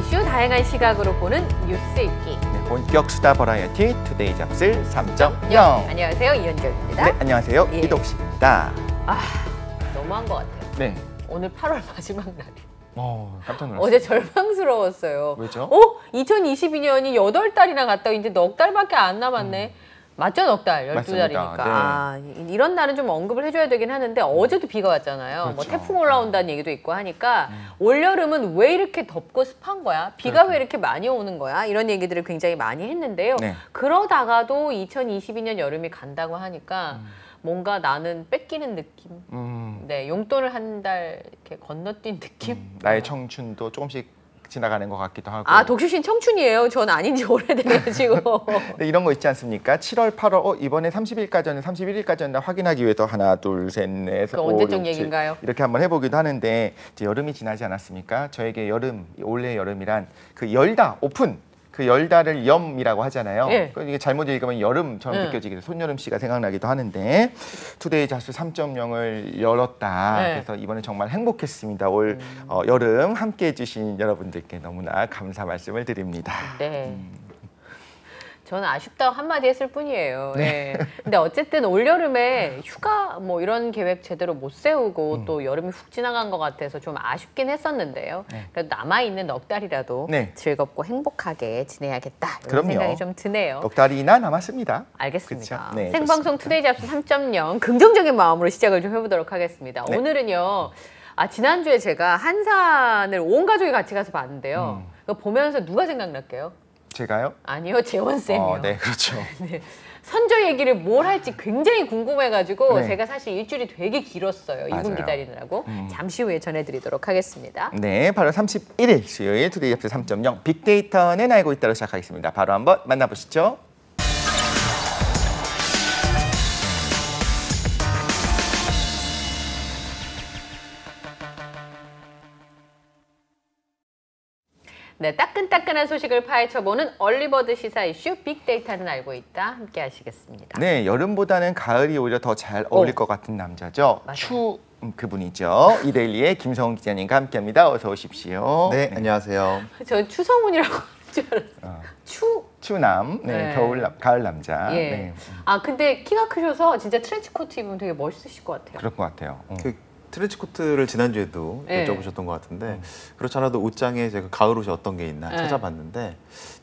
이슈 다양한 시각으로 보는 뉴스 읽기. 네, 본격 수다 버라이어티 투데이 잡슬 3.0. 안녕하세요, 이현정입니다. 네, 안녕하세요, 예. 이독식입니다. 너무한 것 같아요. 네. 오늘 8월 마지막 날이. 깜짝 놀랐어요. 어제 절망스러웠어요. 왜죠? 2022년이 8달이나 갔다가 이제 넉 달밖에 안 남았네. 맞죠? 넉 달, 12달이니까. 맞습니다. 네. 이런 날은 좀 언급을 해줘야 되긴 하는데 어제도 비가 왔잖아요. 그렇죠. 뭐 태풍 올라온다는 얘기도 있고 하니까 올여름은 왜 이렇게 덥고 습한 거야? 비가 왜 이렇게 많이 오는 거야? 이런 얘기들을 굉장히 많이 했는데요. 네. 그러다가도 2022년 여름이 간다고 하니까 뭔가 나는 뺏기는 느낌. 네, 용돈을 한 달 이렇게 건너뛴 느낌. 나의 청춘도 조금씩 지나가는 것 같기도 하고. 독실신 청춘이에요. 전 아닌 지 오래돼가지고. 네, 이런 거 있지 않습니까? 7월, 8월, 이번에 30일까지는 31일까지는 확인하기 위해서 하나, 둘, 셋, 넷, 그 언제적 얘기인가요? 이렇게 한번 해보기도 하는데 이제 여름이 지나지 않았습니까? 저에게 여름, 올해 여름이란 그 열다, 오픈! 그 열다를 염이라고 하잖아요. 예. 이게 잘못 읽으면 여름처럼 느껴지기도 손여름 씨가 생각나기도 하는데 투데이 잡스 3.0을 열었다. 네. 그래서 이번에 정말 행복했습니다. 올 여름 함께해 주신 여러분들께 너무나 감사 말씀을 드립니다. 네. 저는 아쉽다고 한마디 했을 뿐이에요. 네. 네. 근데 어쨌든 올여름에 휴가 뭐 이런 계획 제대로 못 세우고 또 여름이 훅 지나간 것 같아서 좀 아쉽긴 했었는데요. 네. 그래도 남아있는 넉 달이라도 네. 즐겁고 행복하게 지내야겠다. 이런 그럼요. 생각이 좀 드네요. 넉 달이나 남았습니다. 알겠습니다. 그쵸? 네, 생방송 투데이 잡스 3.0 긍정적인 마음으로 시작을 좀 해보도록 하겠습니다. 네. 오늘은요. 지난주에 제가 한산을 온 가족이 같이 가서 봤는데요. 그거 보면서 누가 생각날게요? 제가요? 아니요, 재원쌤이요. 네, 그렇죠. 네. 선조 얘기를 뭘 할지 굉장히 궁금해가지고 네. 제가 사실 일주일이 되게 길었어요. 이분 맞아요. 기다리느라고. 잠시 후에 전해드리도록 하겠습니다. 네, 바로 31일 수요일 투데이 잡스 3.0 빅데이터는 알고 있다로 시작하겠습니다. 바로 한번 만나보시죠. 네, 따끈따끈한 소식을 파헤쳐보는 얼리버드 시사 이슈 빅데이터는 알고 있다. 함께 하시겠습니다. 네, 여름보다는 가을이 오히려 더 잘 어울릴 것 같은 남자죠. 맞아요. 그분이죠. 이데일리의 김성훈 기자님과 함께합니다. 어서 오십시오. 네, 안녕하세요. 저 추성훈이라고 할 줄 알았어요. 추남, 네, 네. 가을 남자. 예. 네, 근데 키가 크셔서 진짜 트렌치 코트 입으면 되게 멋있으실 것 같아요. 그럴 것 같아요. 그 트렌치 코트를 지난주에도 네. 여쭤보셨던 것 같은데 그렇지 않아도 옷장에 제가 가을 옷이 어떤 게 있나 네. 찾아봤는데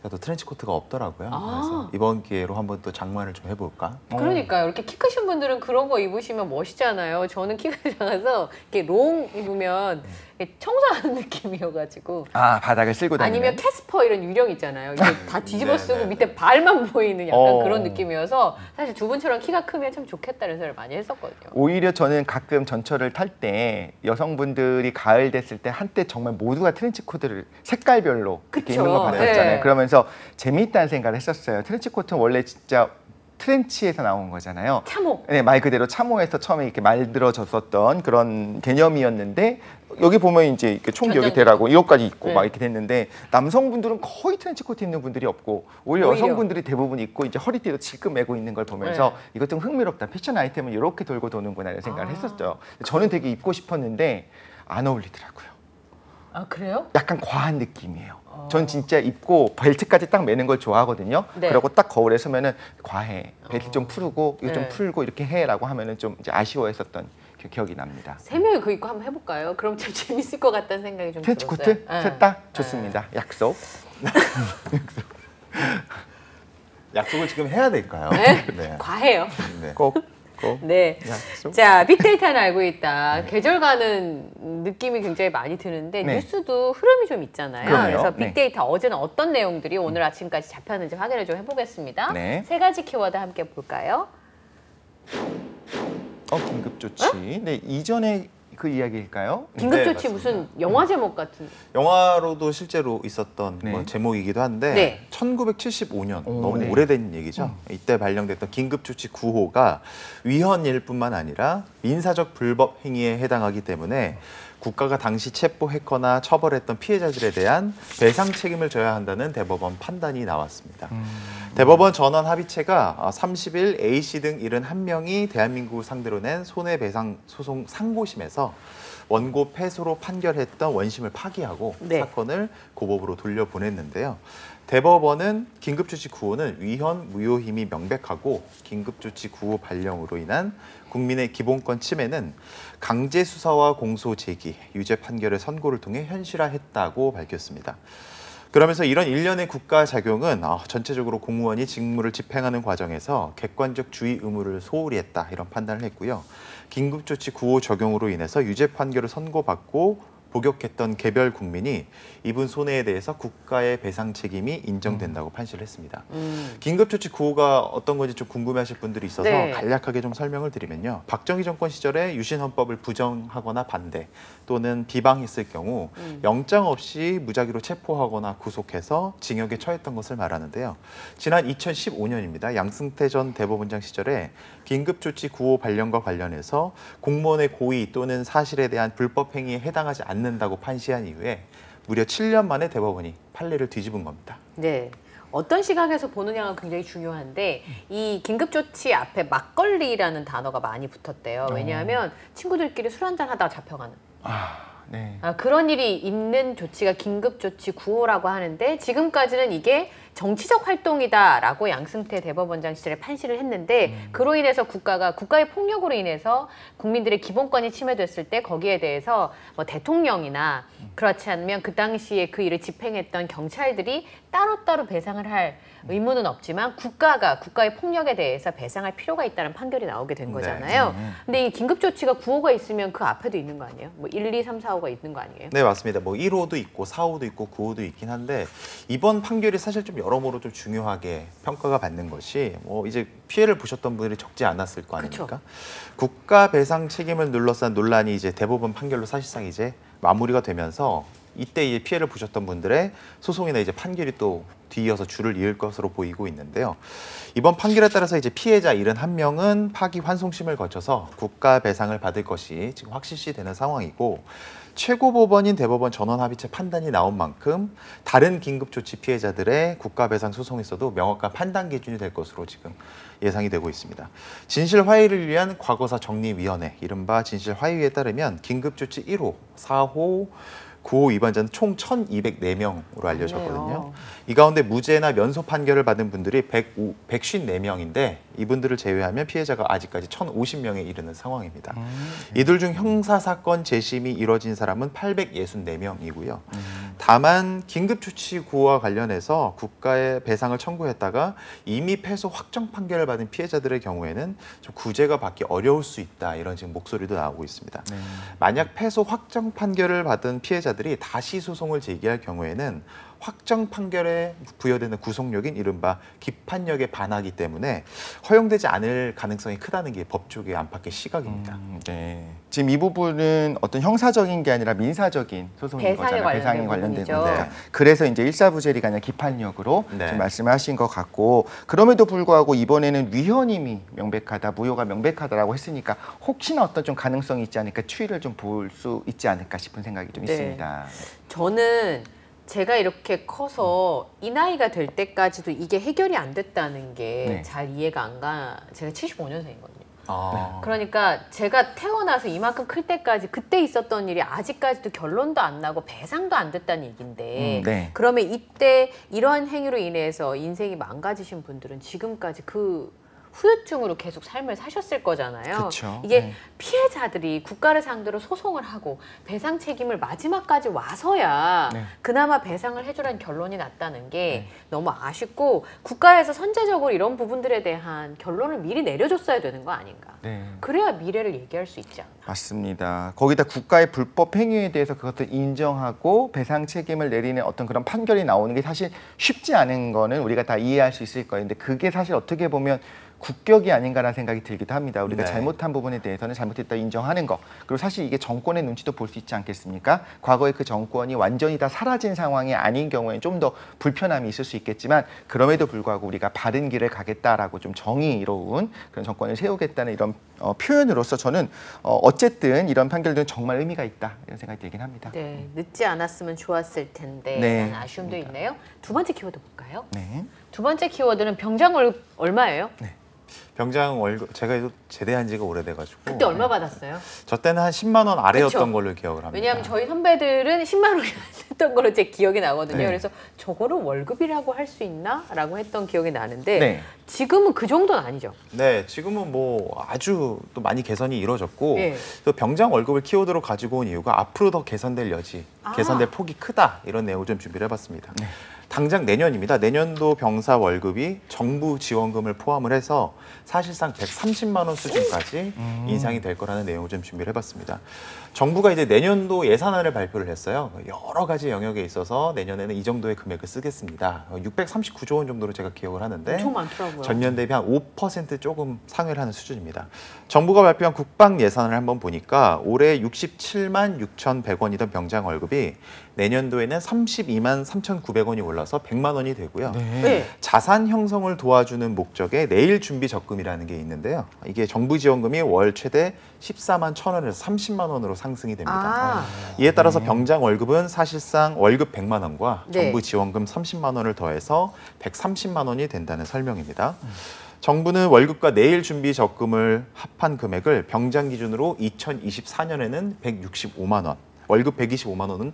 또 트렌치 코트가 없더라고요. 그래서 이번 기회로 한번 또 장만을 좀 해볼까? 그러니까요. 이렇게 키 크신 분들은 그런 거 입으시면 멋있잖아요. 저는 키가 작아서 이렇게 롱 입으면 이렇게 청소하는 느낌이어가지고. 바닥을 쓸고 다니는. 아니면 캐스퍼 이런 유령 있잖아요. 이게 다 뒤집어 쓰고 네. 밑에 발만 보이는 약간 어. 그런 느낌이어서 사실 두 분처럼 키가 크면 참 좋겠다는 생각을 많이 했었거든요. 오히려 저는 가끔 전철을 탈 때 여성분들이 가을 됐을 때 한때 정말 모두가 트렌치 코트를 색깔별로 이렇게 그쵸. 입는 거 봤었잖아요. 네. 그러면서 재미있다는 생각을 했었어요. 트렌치 코트는 원래 진짜 트렌치에서 나온 거잖아요. 참호. 네, 말 그대로 참호에서 처음에 이렇게 만들어졌었던 그런 개념이었는데 여기 보면 이제 이렇게 총기 여기 대라고 이것까지 있고 네. 막 이렇게 됐는데 남성분들은 거의 트렌치 코트 입는 분들이 없고 오히려 여성분들이 대부분 입고 이제 허리띠도 질끈 매고 있는 걸 보면서 이것 좀 흥미롭다. 패션 아이템은 이렇게 돌고 도는구나 이런 생각을 했었죠. 저는 되게 입고 싶었는데 안 어울리더라고요. 그래요? 약간 과한 느낌이에요. 전 진짜 입고 벨트까지 딱 매는 걸 좋아하거든요. 네. 그리고 딱 거울에 서면은 과해. 벨트 좀 풀고 이거 좀 네. 풀고 이렇게 해라고 하면은 좀 이제 아쉬워했었던 기억이 납니다. 세 명이 그거 입고 한번 해볼까요? 그럼 참 재밌을 것 같다는 생각이 좀 트렌치 들었어요. 코트 셋 다 좋습니다. 약속. 약속을 지금 해야 될까요? 네? 네. 과해요. 네. 꼭. 네. 약속. 자, 빅데이터는 알고 있다. 계절 가는 느낌이 굉장히 많이 드는데 네. 뉴스도 흐름이 좀 있잖아요. 그럼요. 그래서 네. 빅데이터 어제는 어떤 내용들이 오늘 아침까지 잡혔는지 확인을 좀 해보겠습니다. 네. 세 가지 키워드 함께 볼까요? 긴급 조치. 네, 이전에 그 이야기일까요? 긴급조치 맞습니다. 무슨 영화 제목 같은. 영화로도 실제로 있었던 네. 뭐 제목이기도 한데 네. 1975년 너무 네. 오래된 얘기죠. 이때 발령됐던 긴급조치 9호가 위헌일뿐만 아니라 민사적 불법 행위에 해당하기 때문에 국가가 당시 체포했거나 처벌했던 피해자들에 대한 배상 책임을 져야 한다는 대법원 판단이 나왔습니다. 대법원 전원 합의체가 30일 A씨 등 71명이 대한민국을 상대로 낸 손해배상 소송 상고심에서 원고 패소로 판결했던 원심을 파기하고 네. 사건을 고법으로 돌려보냈는데요. 대법원은 긴급조치 구호는 위헌 무효힘이 명백하고 긴급조치 구호 발령으로 인한 국민의 기본권 침해는 강제 수사와 공소 제기, 유죄 판결의 선고를 통해 현실화했다고 밝혔습니다. 그러면서 이런 일련의 국가 작용은 전체적으로 공무원이 직무를 집행하는 과정에서 객관적 주의 의무를 소홀히 했다 이런 판단을 했고요. 긴급조치 구호 적용으로 인해서 유죄 판결을 선고받고 복역했던 개별 국민이 입은 손해에 대해서 국가의 배상 책임이 인정된다고 판시를 했습니다. 긴급조치 구호가 어떤 건지 좀 궁금해하실 분들이 있어서 네. 간략하게 좀 설명을 드리면요. 박정희 정권 시절에 유신헌법을 부정하거나 반대 또는 비방했을 경우 영장 없이 무작위로 체포하거나 구속해서 징역에 처했던 것을 말하는데요. 지난 2015년입니다. 양승태 전 대법원장 시절에 긴급조치 구호 발령과 관련해서 공무원의 고의 또는 사실에 대한 불법 행위에 해당하지 않는다고 판시한 이후에 무려 7년 만에 대법원이 판례를 뒤집은 겁니다. 네. 어떤 시각에서 보느냐가 굉장히 중요한데 이 긴급조치 앞에 막걸리라는 단어가 많이 붙었대요. 왜냐하면 친구들끼리 술 한잔 하다가 잡혀가는. 네. 그런 일이 있는 조치가 긴급조치 구호라고 하는데 지금까지는 이게 정치적 활동이다라고 양승태 대법원장 시절에 판시를 했는데 그로 인해서 국가의 폭력으로 인해서 국민들의 기본권이 침해됐을 때 거기에 대해서 뭐 대통령이나 그렇지 않으면 그 당시에 그 일을 집행했던 경찰들이 따로따로 배상을 할 의무는 없지만 국가의 폭력에 대해서 배상할 필요가 있다는 판결이 나오게 된 거잖아요. 근데 이 긴급조치가 구호가 있으면 그 앞에도 있는 거 아니에요? 뭐 1, 2, 3, 4, 5가 있는 거 아니에요? 네, 맞습니다. 뭐 1호도 있고 4호도 있고 9호도 있긴 한데 이번 판결이 사실 좀 여러모로 좀 중요하게 평가가 받는 것이 뭐 이제 피해를 보셨던 분들이 적지 않았을 거 아닙니까? 그쵸. 국가 배상 책임을 둘러싼 논란이 이제 대법원 판결로 사실상 이제 마무리가 되면서 이때 이제 피해를 보셨던 분들의 소송이나 이제 판결이 또 뒤이어서 줄을 이을 것으로 보이고 있는데요. 이번 판결에 따라서 이제 피해자 71명은 파기환송심을 거쳐서 국가 배상을 받을 것이 지금 확실시 되는 상황이고 최고법원인 대법원 전원합의체 판단이 나온 만큼 다른 긴급조치 피해자들의 국가 배상 소송에서도 명확한 판단 기준이 될 것으로 지금 예상이 되고 있습니다. 진실화해를 위한 과거사 정리위원회, 이른바 진실화해위에 따르면 긴급조치 1호, 4호, 9호 위반자는 총 1,204명으로 알려졌거든요. 이 가운데 무죄나 면소 판결을 받은 분들이 154명인데 이분들을 제외하면 피해자가 아직까지 1,050명에 이르는 상황입니다. 이들 중 형사사건 재심이 이뤄진 사람은 864명이고요. 다만 긴급조치 구호와 관련해서 국가에 배상을 청구했다가 이미 패소 확정 판결을 받은 피해자들의 경우에는 좀 구제가 받기 어려울 수 있다, 이런 지금 목소리도 나오고 있습니다. 만약 패소 확정 판결을 받은 피해자들이 다시 소송을 제기할 경우에는 확정 판결에 부여되는 구속력인 이른바 기판력에 반하기 때문에 허용되지 않을 가능성이 크다는 게 법조계의 안팎의 시각입니다. 네. 지금 이 부분은 어떤 형사적인 게 아니라 민사적인 소송인 거잖아요. 배상에 관련된 거니까. 그래서 이제 일사부재리가 아니라 기판력으로 지금 말씀하신 것 같고, 그럼에도 불구하고 이번에는 위헌임이 명백하다, 무효가 명백하다라고 했으니까 혹시나 어떤 좀 가능성이 있지 않을까, 추이를 좀 볼 수 있지 않을까 싶은 생각이 좀 있습니다. 저는 제가 이렇게 커서 이 나이가 될 때까지도 이게 해결이 안 됐다는 게 잘 이해가 안 가. 제가 75년생이거든요. 그러니까 제가 태어나서 이만큼 클 때까지 그때 있었던 일이 아직까지도 결론도 안 나고 배상도 안 됐다는 얘기인데 그러면 이때 이러한 행위로 인해서 인생이 망가지신 분들은 지금까지 그 후유증으로 계속 삶을 사셨을 거잖아요. 그쵸. 이게 피해자들이 국가를 상대로 소송을 하고 배상 책임을 마지막까지 와서야 그나마 배상을 해주라는 결론이 났다는 게 너무 아쉽고, 국가에서 선제적으로 이런 부분들에 대한 결론을 미리 내려줬어야 되는 거 아닌가. 그래야 미래를 얘기할 수 있지 않나. 맞습니다. 거기다 국가의 불법 행위에 대해서 그것도 인정하고 배상 책임을 내리는 어떤 그런 판결이 나오는 게 사실 쉽지 않은 거는 우리가 다 이해할 수 있을 거예요. 근데 그게 사실 어떻게 보면 국격이 아닌가라는 생각이 들기도 합니다. 우리가 잘못한 부분에 대해서는 잘못했다 인정하는 거. 그리고 사실 이게 정권의 눈치도 볼 수 있지 않겠습니까? 과거에 그 정권이 완전히 다 사라진 상황이 아닌 경우에는 좀 더 불편함이 있을 수 있겠지만, 그럼에도 불구하고 우리가 바른 길을 가겠다라고 좀 정의로운 그런 정권을 세우겠다는 이런 표현으로서 저는 어쨌든 이런 판결들은 정말 의미가 있다, 이런 생각이 들긴 합니다. 네, 늦지 않았으면 좋았을 텐데 라는 아쉬움도 있네요. 두 번째 키워드 볼까요? 두 번째 키워드는 병장 월급 얼마예요? 병장 월급 제가 제대한 지가 오래돼가지고 그때 얼마 받았어요? 저 때는 한 10만 원 아래였던 그쵸? 걸로 기억을 합니다. 왜냐하면 저희 선배들은 10만 원이 했던 걸로 제 기억이 나거든요. 네. 그래서 저거를 월급이라고 할 수 있나? 라고 했던 기억이 나는데 네. 지금은 그 정도는 아니죠. 네, 지금은 뭐 아주 또 많이 개선이 이루어졌고 예. 또 병장 월급을 키워드로 가지고 온 이유가 앞으로 더 개선될 여지, 개선될 폭이 크다 이런 내용을 좀 준비를 해봤습니다. 당장 내년입니다. 내년도 병사 월급이 정부 지원금을 포함을 해서 사실상 130만 원 수준까지 인상이 될 거라는 내용을 좀 준비를 해봤습니다. 정부가 이제 내년도 예산안을 발표를 했어요. 여러 가지 영역에 있어서 내년에는 이 정도의 금액을 쓰겠습니다. 639조 원 정도로 제가 기억을 하는데 엄청 많더라고요. 전년 대비 한 5% 조금 상회를 하는 수준입니다. 정부가 발표한 국방 예산을 한번 보니까 올해 67만 6,100원이던 병장 월급이 내년도에는 32만 3,900원이 올라서 100만 원이 되고요. 네. 자산 형성을 도와주는 목적의 내일 준비 적금이라는 게 있는데요. 이게 정부 지원금이 월 최대 14만 1,000원에서 30만 원으로 상승이 됩니다. 아, 이에 따라서 병장 월급은 사실상 월급 100만 원과 네. 정부 지원금 30만 원을 더해서 130만 원이 된다는 설명입니다. 정부는 월급과 내일 준비 적금을 합한 금액을 병장 기준으로 2024년에는 165만 원, 월급 125만 원은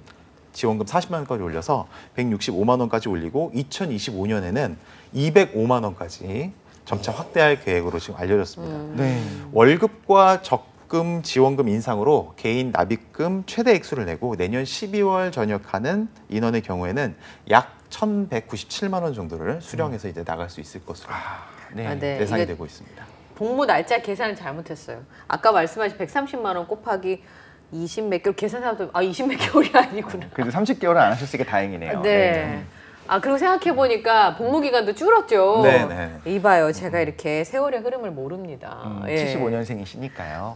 지원금 40만 원까지 올려서 165만 원까지 올리고 2025년에는 205만 원까지 점차 확대할 계획으로 지금 알려졌습니다. 네. 월급과 적금 지원금 인상으로 개인 납입금 최대 액수를 내고 내년 12월 전역하는 인원의 경우에는 약 1,197만 원 정도를 수령해서 이제 나갈 수 있을 것으로 네. 아, 네. 예상이 이게 되고 있습니다. 복무 날짜 계산을 잘못했어요. 아까 말씀하신 130만 원 곱하기 20 몇 개월 계산해도 20 몇 개월이 아니구나. 그래도 30개월은 안 하셨으니까 다행이네요. 네. 아, 그리고 생각해보니까 복무 기간도 줄었죠. 네네. 이봐요. 제가 이렇게 세월의 흐름을 모릅니다. 예. 75년생이시니까요.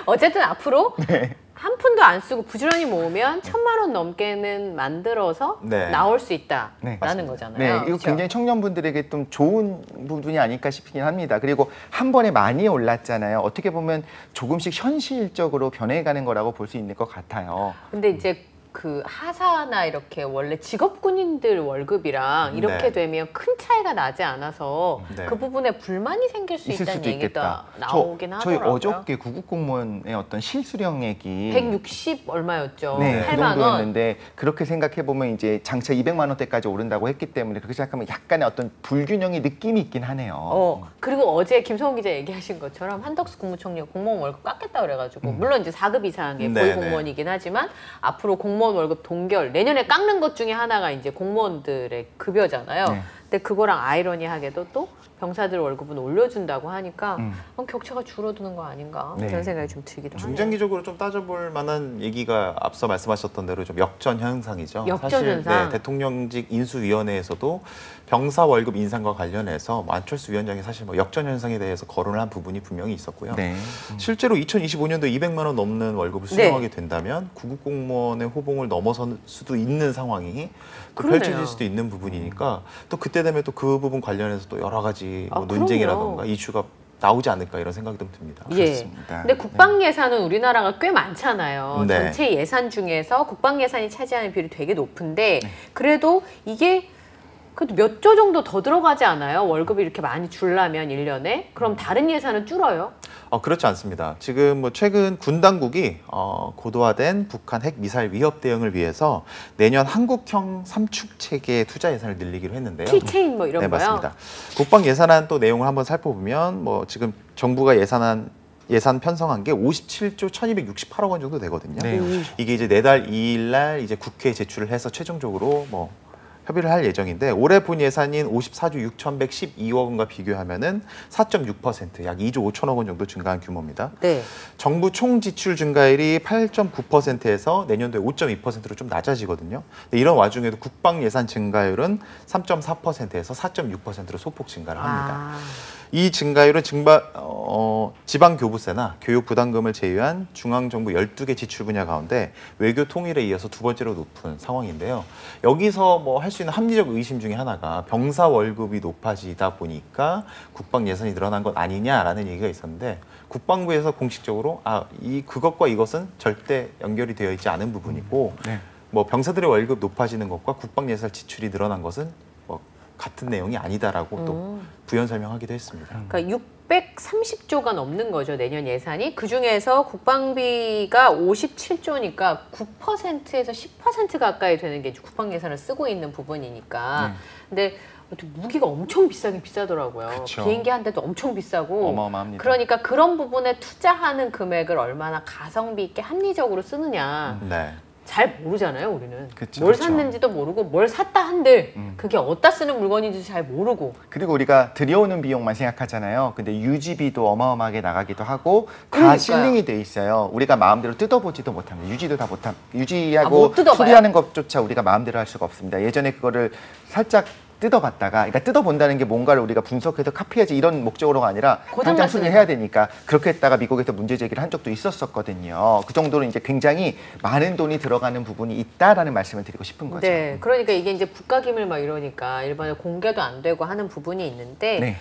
어쨌든 앞으로 네. 한 푼도 안 쓰고 부지런히 모으면 1,000만 원 넘게는 만들어서 네. 나올 수 있다라는 네, 거잖아요. 네, 이거 그렇죠? 굉장히 청년분들에게 좀 좋은 부분이 아닐까 싶긴 합니다. 그리고 한 번에 많이 올랐잖아요. 어떻게 보면 조금씩 현실적으로 변해가는 거라고 볼 수 있는 것 같아요. 근데 이제 그 하사나 이렇게 원래 직업군인들 월급이랑 이렇게 네. 되면 큰 차이가 나지 않아서 네. 그 부분에 불만이 생길 수 있을 있다는 수도 얘기가 있겠다. 나오긴 저희 하더라고요. 어저께 구급공무원의 어떤 실수령액이 160 얼마였죠? 네, 그 8만 원. 정도였는데 그렇게 생각해 보면 이제 장차 200만 원대까지 오른다고 했기 때문에 그렇게 생각하면 약간의 어떤 불균형의 느낌이 있긴 하네요. 그리고 어제 김성훈 기자 얘기하신 것처럼 한덕수 국무총리가 공무원 월급 깎겠다 그래가지고 물론 이제 4급 이상의 네, 고위 공무원이긴 하지만 앞으로 공무원 월급 동결 내년에 깎는 것 중에 하나가 이제 공무원들의 급여잖아요. 네. 근데 그거랑 아이러니하게도 또 병사들 월급은 올려준다고 하니까 격차가 줄어드는 거 아닌가 네. 그런 생각이 좀 들기도 하네요. 중장기적으로 좀 따져볼 만한 얘기가 앞서 말씀하셨던 대로 좀 역전 현상이죠. 역전 사실 현상. 대통령직 인수위원회에서도 병사 월급 인상과 관련해서 안철수 위원장이 사실 뭐 역전 현상에 대해서 거론을 한 부분이 분명히 있었고요. 네. 실제로 2025년도 200만 원 넘는 월급을 수령하게 된다면 구급 공무원의 호봉을 넘어설 수도 있는 상황이 또 그러네요. 펼쳐질 수도 있는 부분이니까 또 그때 되면 또 그 부분 관련해서 또 여러 가지 뭐 그럼요. 논쟁이라던가 이슈가 나오지 않을까 이런 생각이 좀 듭니다. 예. 그렇습니다. 근데 국방 예산은 우리나라가 꽤 많잖아요. 네. 전체 예산 중에서 국방 예산이 차지하는 비율이 되게 높은데 그래도 이게 그래도 몇 조 정도 더 들어가지 않아요? 월급이 이렇게 많이 줄라면 1년에? 그럼 다른 예산은 줄어요? 그렇지 않습니다. 지금 뭐 최근 군 당국이 고도화된 북한 핵 미사일 위협 대응을 위해서 내년 한국형 삼축 체계 투자 예산을 늘리기로 했는데요. 킬체인 뭐 이런 네, 거요? 맞습니다. 국방 예산안 또 내용을 한번 살펴보면 뭐 지금 정부가 예산 편성한 게 57조 1,268억 원 정도 되거든요. 네. 이게 이제 내달 2일 날 이제 국회에 제출을 해서 최종적으로 뭐 협의를 할 예정인데 올해 본 예산인 54조 6,112억 원과 비교하면은 4.6% 약 2조 5천억 원 정도 증가한 규모입니다. 네. 정부 총 지출 증가율이 8.9%에서 내년도에 5.2%로 좀 낮아지거든요. 근데 이런 와중에도 국방 예산 증가율은 3.4%에서 4.6%로 소폭 증가를 합니다. 이 증가율은 지방교부세나 교육부담금을 제외한 중앙정부 12개 지출 분야 가운데 외교 통일에 이어서 두 번째로 높은 상황인데요. 여기서 뭐 할 수 있는 합리적 의심 중에 하나가 병사 월급이 높아지다 보니까 국방 예산이 늘어난 것 아니냐라는 얘기가 있었는데 국방부에서 공식적으로 그것과 이것은 절대 연결이 되어 있지 않은 부분이고 네. 뭐 병사들의 월급 높아지는 것과 국방 예산 지출이 늘어난 것은 같은 내용이 아니다라고 또 부연 설명하기도 했습니다. 그러니까 630조가 넘는 거죠, 내년 예산이. 그중에서 국방비가 57조니까 9%에서 10% 가까이 되는 게 국방 예산을 쓰고 있는 부분이니까. 근데 무기가 엄청 비싸긴 비싸더라고요. 그쵸. 비행기 한 대도 엄청 비싸고. 어마어마합니다. 그러니까 그런 부분에 투자하는 금액을 얼마나 가성비 있게 합리적으로 쓰느냐. 네. 잘 모르잖아요, 우리는. 그쵸, 뭘 그쵸. 샀는지도 모르고 뭘 샀다 한들 그게 어디다 쓰는 물건인지 잘 모르고. 그리고 우리가 들여오는 비용만 생각하잖아요. 근데 유지비도 어마어마하게 나가기도 하고 다 그러니까요. 실링이 돼 있어요. 우리가 마음대로 뜯어보지도 못합니다. 유지도 다 못함. 못 유지하고 뜯어봐요? 수리하는 것조차 우리가 마음대로 할 수가 없습니다. 예전에 그거를 살짝 뜯어봤다가, 그러니까 뜯어본다는 게 뭔가를 우리가 분석해서 카피하지 이런 목적으로가 아니라 당장 고장 수리해야 되니까 그렇게 했다가 미국에서 문제 제기를 한 적도 있었었거든요. 그 정도로 이제 굉장히 많은 돈이 들어가는 부분이 있다라는 말씀을 드리고 싶은 거죠. 네, 그러니까 이게 이제 국가기밀 막 이러니까 일반에 공개도 안 되고 하는 부분이 있는데 네.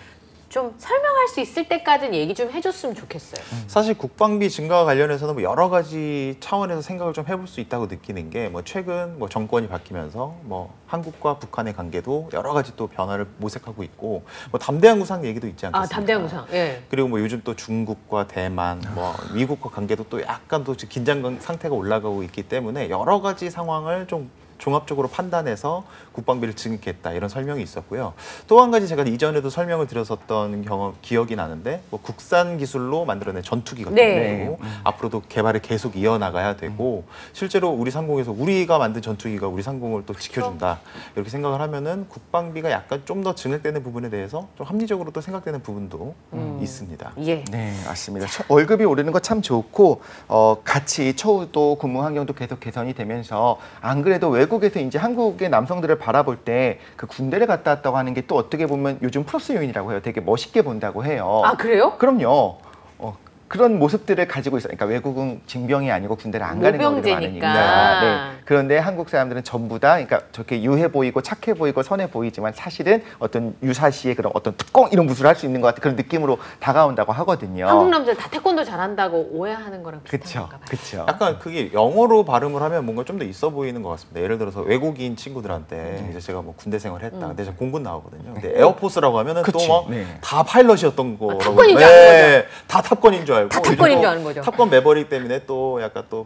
좀 설명할 수 있을 때까지는 얘기 좀 해줬으면 좋겠어요. 사실 국방비 증가와 관련해서는 뭐 여러 가지 차원에서 생각을 좀 해볼 수 있다고 느끼는 게 뭐 최근 뭐 정권이 바뀌면서 뭐 한국과 북한의 관계도 여러 가지 또 변화를 모색하고 있고 뭐 담대한 구상 얘기도 있지 않겠습니까? 담대한 구상. 예. 그리고 뭐 요즘 또 중국과 대만, 뭐 미국과 관계도 또 약간 또 긴장 상태가 올라가고 있기 때문에 여러 가지 상황을 좀 종합적으로 판단해서 국방비를 증액했다 이런 설명이 있었고요. 또 한 가지 제가 이전에도 설명을 드렸었던 기억이 나는데 뭐 국산 기술로 만들어낸 전투기 같은 네. 경우 앞으로도 개발을 계속 이어나가야 되고 실제로 우리 상공에서 우리가 만든 전투기가 우리 상공을 또 지켜준다 이렇게 생각을 하면은 국방비가 약간 좀 더 증액되는 부분에 대해서 좀 합리적으로 또 생각되는 부분도 있습니다. 예. 네, 맞습니다. 월급이 오르는 거 참 좋고 같이 처우도 근무 환경도 계속 개선이 되면서 안 그래도 외국에서 이제 한국의 남성들을 바라볼 때 그 군대를 갔다 왔다고 하는 게 또 어떻게 보면 요즘 플러스 요인이라고 해요. 되게 멋있게 본다고 해요. 아, 그래요? 그럼요. 그런 모습들을 가지고 있어요. 그러니까 외국은 징병이 아니고 군대를 안 가는 경우가 모병제니까. 많으니까. 네. 그런데 한국 사람들은 전부 다 그러니까 저렇게 유해 보이고 착해 보이고 선해 보이지만 사실은 어떤 유사시의 그런 어떤 특공 이런 무술을 할 수 있는 것 같은 그런 느낌으로 다가온다고 하거든요. 한국 남자들 다 태권도 잘한다고 오해하는 거랑 그렇죠, 비슷한가 봐요. 그렇죠. 약간 그게 영어로 발음을 하면 뭔가 좀 더 있어 보이는 것 같습니다. 예를 들어서 외국인 친구들한테 이제 제가 뭐 군대 생활했다. 근데 제가 공군 나오거든요. 근데 에어포스라고 하면은 또 막 다 파일럿이었던 거라고. 탑건인 줄 아는 거죠. 다 탑건인 줄 알고. 다 탑건인 줄 아는 거죠. 탑건 매버릭 때문에 또 약간 또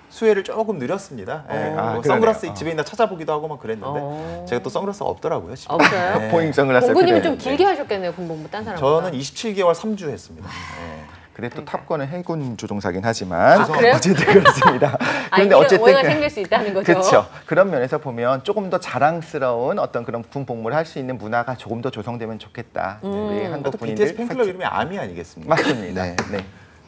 수혜를 조금 누렸습니다. 뭐 선글라스 집에 있나 찾아보기도 하고 막 그랬는데 제가 또 선글라스 없더라고요. 집에. 없어요? 네. 보잉 선글라스. 공군님은 좀 길게 하셨겠네요, 군복무 딴 사람보다. 저는 27개월 3주 했습니다. 근데 또 탑건은 해군 조종사긴 하지만 그래요? 어쨌든 그렇습니다. 그런데 어쨌든 오해가 생길 수 있다는 거죠. 그렇죠. 그런 면에서 보면 조금 더 자랑스러운 어떤 그런 군 복무를 할 수 있는 문화가 조금 더 조성되면 좋겠다. 우리 한국 또 군인들 BTS 팬클럽 이름이 아미 아니겠습니까? 맞습니다. 네. 네.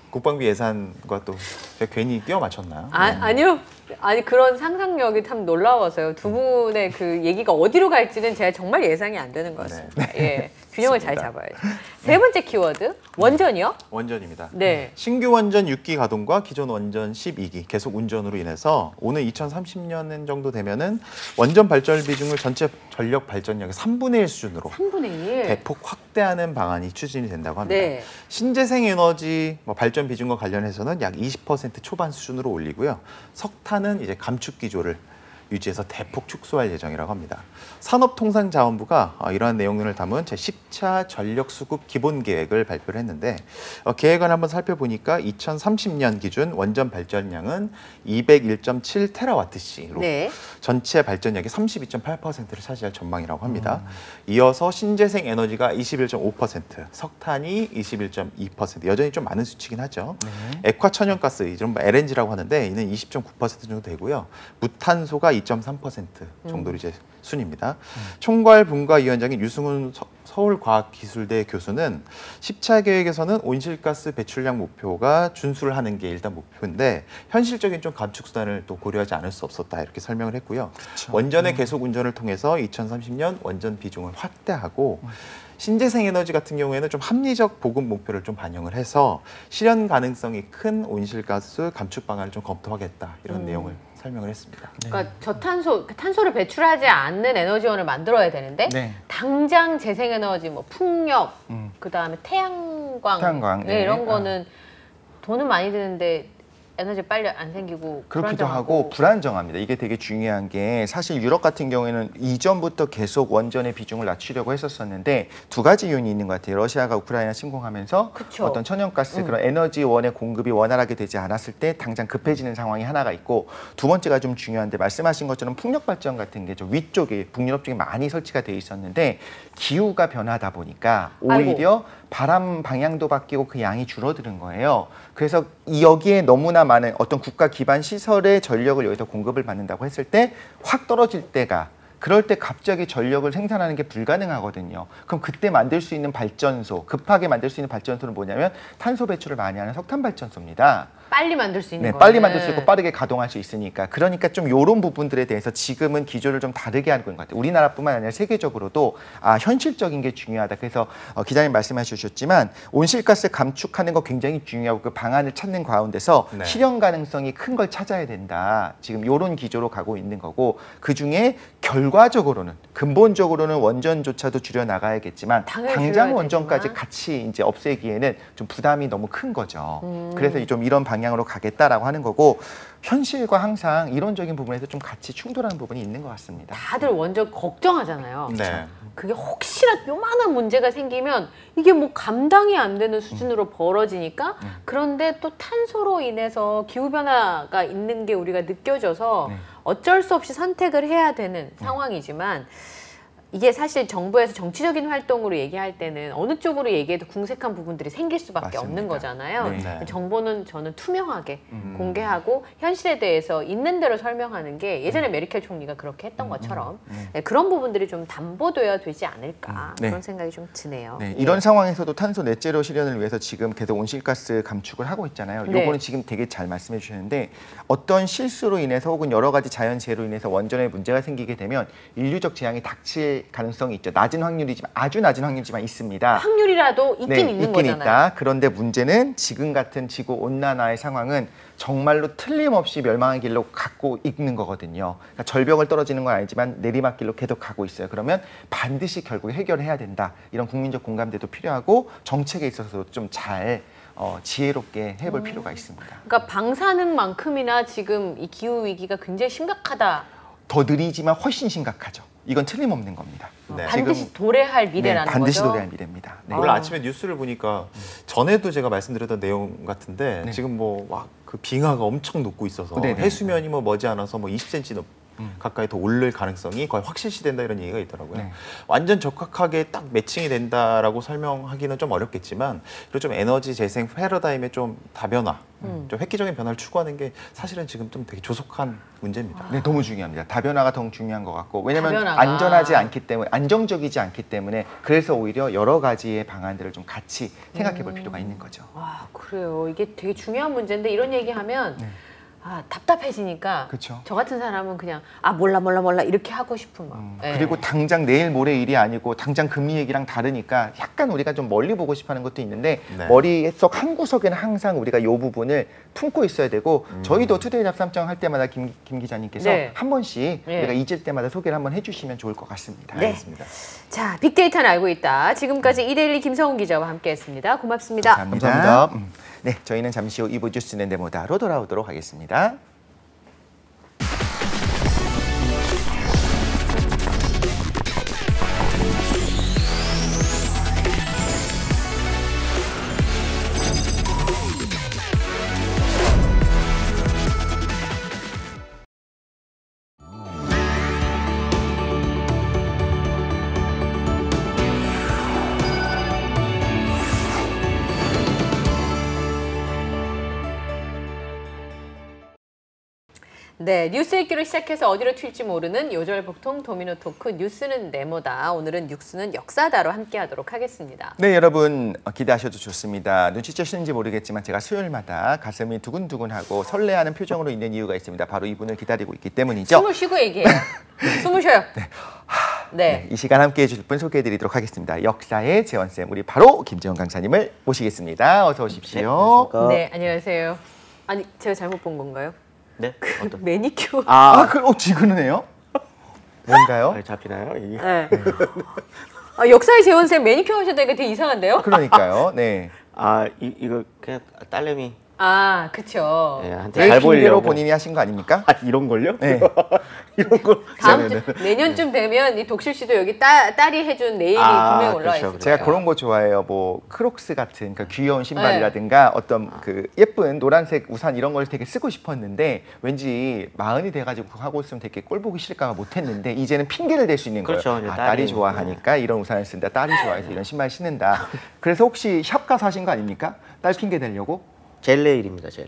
국방비 예산과 또 제가 괜히 끼워 맞췄나요? 아니요. 아니 그런 상상력이 참 놀라워서요. 두 분의 그 얘기가 어디로 갈지는 제가 정말 예상이 안 되는 것 같습니다. 예, 균형을 잘 잡아야죠. 세 번째 키워드, 원전이요? 원전입니다. 네. 신규 원전 6기 가동과 기존 원전 12기 계속 운전으로 인해서 오늘 2030년 정도 되면은 원전 발전 비중을 전체 전력 발전량의 3분의 1 수준으로 3분의 1. 대폭 확대하는 방안이 추진이 된다고 합니다. 네. 신재생 에너지 발전 비중과 관련해서는 약 20% 초반 수준으로 올리고요. 석탄은 이제 감축 기조를 유지해서 대폭 축소할 예정이라고 합니다. 산업통상자원부가 이러한 내용을 담은 제10차 전력수급 기본계획을 발표를 했는데 계획을 한번 살펴보니까 2030년 기준 원전 발전량은 201.7테라와트시로 네. 전체 발전량의 32.8%를 차지할 전망이라고 합니다. 이어서 신재생 에너지가 21.5%, 석탄이 21.2%, 여전히 좀 많은 수치긴 하죠. 액화 천연가스, 이른바 LNG라고 하는데 이는 20.9% 정도 되고요. 무탄소가 2.3% 정도로 이제 순입니다. 총괄 분과위원장인 유승훈 서울과학기술대 교수는 10차 계획에서는 온실가스 배출량 목표가 준수를 하는 게 일단 목표인데 현실적인 좀 감축 수단을 또 고려하지 않을 수 없었다 이렇게 설명을 했고요. 그렇죠. 원전의 계속 운전을 통해서 2030년 원전 비중을 확대하고 신재생 에너지 같은 경우에는 좀 합리적 보급 목표를 좀 반영을 해서 실현 가능성이 큰 온실가스 감축 방안을 좀 검토하겠다 이런 내용을 설명을 했습니다. 그러니까 탄소를 배출하지 않는 에너지원을 만들어야 되는데 네. 당장 재생에너지, 뭐 풍력, 그다음에 태양광, 태양광, 네, 네. 이런 거는 돈은 많이 드는데 에너지 빨리 안 생기고 그렇기도 하고 불안정합니다. 이게 되게 중요한 게 사실 유럽 같은 경우에는 이전부터 계속 원전의 비중을 낮추려고 했었었는데 두 가지 요인이 있는 것 같아요. 러시아가 우크라이나 침공하면서 그쵸. 어떤 천연가스 그런 에너지원의 공급이 원활하게 되지 않았을 때 당장 급해지는 상황이 하나가 있고 두 번째가 좀 중요한데 말씀하신 것처럼 풍력 발전 같은 게 좀 위쪽에 북유럽 쪽에 많이 설치가 돼 있었는데 기후가 변하다 보니까 오히려 바람 방향도 바뀌고 그 양이 줄어드는 거예요. 그래서 여기에 너무나 많은 어떤 국가 기반 시설의 전력을 여기서 공급을 받는다고 했을 때 확 떨어질 때가 그럴 때 갑자기 전력을 생산하는 게 불가능하거든요. 그럼 그때 만들 수 있는 발전소, 급하게 만들 수 있는 발전소는 뭐냐면 탄소 배출을 많이 하는 석탄 발전소입니다. 빨리 만들 수 있는 네, 거는. 빨리 만들 수 있고 빠르게 가동할 수 있으니까. 그러니까 좀 이런 부분들에 대해서 지금은 기조를 좀 다르게 하고 있는 것 같아요. 우리나라뿐만 아니라 세계적으로도 현실적인 게 중요하다. 그래서 기자님 말씀해 주셨지만 온실가스 감축하는 거 굉장히 중요하고 그 방안을 찾는 가운데서 네. 실현 가능성이 큰 걸 찾아야 된다. 지금 이런 기조로 가고 있는 거고 그중에 결과적으로는 근본적으로는 원전조차도 줄여 나가야겠지만 당장 원전까지 같이 이제 없애기에는 좀 부담이 너무 큰 거죠. 그래서 좀 이런 방향으로 가겠다라고 하는 거고 현실과 항상 이론적인 부분에서 좀 같이 충돌하는 부분이 있는 것 같습니다. 다들 원전 걱정하잖아요. 네. 그게 혹시나 요만한 문제가 생기면 이게 뭐 감당이 안 되는 수준으로 벌어지니까 그런데 또 탄소로 인해서 기후변화가 있는 게 우리가 느껴져서 어쩔 수 없이 선택을 해야 되는 상황이지만 이게 사실 정부에서 정치적인 활동으로 얘기할 때는 어느 쪽으로 얘기해도 궁색한 부분들이 생길 수밖에 맞습니다. 없는 거잖아요. 네. 정보는 저는 투명하게 공개하고 현실에 대해서 있는 대로 설명하는 게 예전에 메르켈 총리가 그렇게 했던 것처럼 네, 그런 부분들이 좀 담보돼야 되지 않을까 그런 생각이 좀 드네요. 네, 이런 상황에서도 탄소 넷제로 실현을 위해서 지금 계속 온실가스 감축을 하고 있잖아요. 요거는 지금 되게 잘 말씀해 주셨는데 어떤 실수로 인해서 혹은 여러 가지 자연재해로 인해서 원전에 문제가 생기게 되면 인류적 재앙이 닥칠 가능성이 있죠. 낮은 확률이지만 아주 낮은 확률이지만 있습니다. 확률이라도 있긴 있는 거잖아요. 있다. 그런데 문제는 지금 같은 지구 온난화의 상황은 정말로 틀림없이 멸망의 길로 갖고 있는 거거든요. 그러니까 절벽을 떨어지는 건 아니지만 내리막길로 계속 가고 있어요. 그러면 반드시 결국 해결해야 된다. 이런 국민적 공감대도 필요하고 정책에 있어서도 좀 잘 지혜롭게 해볼 필요가 있습니다. 그러니까 방사능만큼이나 지금 이 기후 위기가 굉장히 심각하다. 더 느리지만 훨씬 심각하죠. 이건 틀림없는 겁니다. 네. 반드시 도래할 미래라는 거죠. 반드시 도래할 미래입니다. 네. 오늘 아침에 뉴스를 보니까 전에도 제가 말씀드렸던 내용 같은데 지금 뭐 막 그 빙하가 엄청 녹고 있어서 해수면이 뭐 머지않아서 뭐 20cm 가까이 더 오를 가능성이 거의 확실시된다 이런 얘기가 있더라고요. 완전 적확하게 딱 매칭이 된다라고 설명하기는 좀 어렵겠지만 그리고 좀 에너지 재생 패러다임의 좀 다변화, 좀 획기적인 변화를 추구하는 게 사실은 지금 좀 되게 조속한 문제입니다. 네, 너무 중요합니다. 다변화가 더 중요한 것 같고 왜냐하면 다변화가. 안전하지 않기 때문에 안정적이지 않기 때문에 그래서 오히려 여러 가지의 방안들을 좀 같이 생각해 볼 필요가 있는 거죠. 와, 그래요. 이게 되게 중요한 문제인데 이런 얘기하면 답답해지니까 그쵸. 저 같은 사람은 그냥 몰라 이렇게 하고 싶은 마음. 그리고 당장 내일 모레 일이 아니고 당장 금리 얘기랑 다르니까 약간 우리가 좀 멀리 보고 싶어하는 것도 있는데 머릿속 한 구석에는 항상 우리가 이 부분을 품고 있어야 되고 저희도 투데이 잡삼정 할 때마다 김 기자님께서 한 번씩 우리가 잊을 때마다 소개를 한번 해주시면 좋을 것 같습니다. 알겠습니다. 자, 빅데이터는 알고 있다. 지금까지 이데일리 김성훈 기자와 함께했습니다. 고맙습니다. 감사합니다. 네, 저희는 잠시 후 2부 뉴스는 네모다로 돌아오도록 하겠습니다. 네, 뉴스 읽기로 시작해서 어디로 튈지 모르는 요절복통 도미노 토크 뉴스는 네모다. 오늘은 뉴스는 역사다로 함께하도록 하겠습니다. 네, 여러분 기대하셔도 좋습니다. 눈치채시는지 모르겠지만 제가 수요일마다 가슴이 두근두근하고 설레하는 표정으로 있는 이유가 있습니다. 바로 이분을 기다리고 있기 때문이죠. 숨을 쉬고 얘기해요. 숨을 쉬어요. 이 시간 함께해 주실 분 소개해드리도록 하겠습니다. 역사의 재원쌤, 우리 바로 김재원 강사님을 모시겠습니다. 어서 오십시오. 네, 안녕하세요. 아니, 제가 잘못 본 건가요? 네? 어떤? 매니큐어. 지그네요? 뭔가요? 잡히나요? 이게? 네. 역사의 재원쌤 매니큐어 하셨다니까 되게 이상한데요? 그러니까요. 네. 이거 그냥 딸내미 아, 그쵸. 예, 한테 잘 핑계로 보이려고. 본인이 하신 거 아닙니까? 아, 이런 걸요? 네. 이런 걸. 내년쯤 되면 이 독실 씨도 여기 딸이 해준 네일이 분명히 올라와 있어요. 그렇죠. 제가 그런 거 좋아해요. 뭐 크록스 같은 그 귀여운 신발이라든가 어떤 그 예쁜 노란색 우산 이런 걸 되게 쓰고 싶었는데 왠지 마흔이 돼가지고 하고 있으면 되게 꼴 보기 싫을까 봐 못했는데 이제는 핑계를 댈 수 있는 그렇죠. 거예요. 이제 아, 딸이 딸이, 좋아하니까 이런 우산을 쓴다. 딸이 좋아해서 이런 신발 신는다. 그래서 혹시 샵 가서 하신 거 아닙니까? 딸 핑계 대려고? 젤네일입니다, 젤.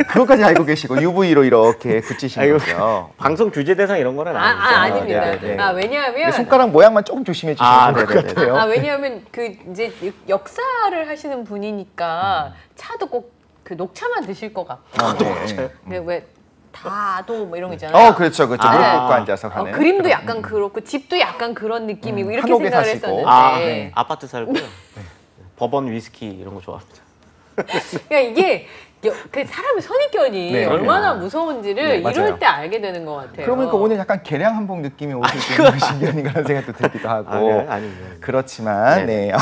그것까지 알고 계시고 UV로 이렇게 붙이신 아이고, 거죠. 방송 규제 대상 이런 거는 아니죠. 아닙니다. 네, 네. 아, 왜냐하면 손가락 모양만 조금 조심해 주셔야 될 것 네네네. 같아요. 왜냐하면 그 이제 역사를 하시는 분이니까 차도 꼭 그 녹차만 드실 것 같고. 네. 근데 왜 다도 뭐 이런 거 있잖아요. 그렇죠, 그렇죠. 무릎 꿇고 앉아서 가는. 그림도 약간 그렇고 집도 약간 그런 느낌이고 이렇게 한옥에 생각을 사시고. 했었는데. 아, 네. 아파트 살고요. 버번 위스키 이런 거 좋아합니다. 그러니까 이게 그 사람의 선입견이 네, 얼마나 무서운지를 네, 이럴 맞아요. 때 알게 되는 것 같아요. 그러니까 오늘 약간 개량 한복 느낌의 옷을 입는 신기한인가 하는 생각도 들기도 하고. 아닙니다. 그렇지만 네. 네.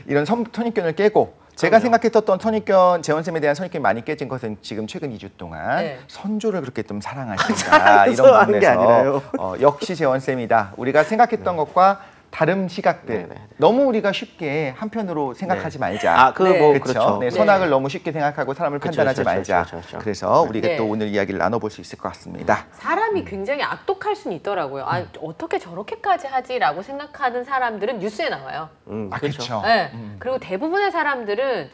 이런 선입견을 깨고 제가 생각했던 선입견, 재원쌤에 대한 선입견이 많이 깨진 것은 지금 최근 2주 동안 네. 선조를 그렇게 좀 사랑하신다 사랑해서 이런 하는 게 아니라요. 부분에서 역시 재원쌤이다. 우리가 생각했던 것과 다른 시각들 네. 너무 우리가 쉽게 한편으로 생각하지 말자. 아, 그 뭐 그렇죠. 그렇죠. 네, 선악을 너무 쉽게 생각하고 사람을 그렇죠, 판단하지 그렇죠, 말자. 그렇죠. 그래서 우리가 네. 또 오늘 이야기를 나눠볼 수 있을 것 같습니다. 사람이 굉장히 악독할 수는 있더라고요. 어떻게 저렇게까지 하지라고 생각하는 사람들은 뉴스에 나와요. 그렇죠. 네. 그리고 대부분의 사람들은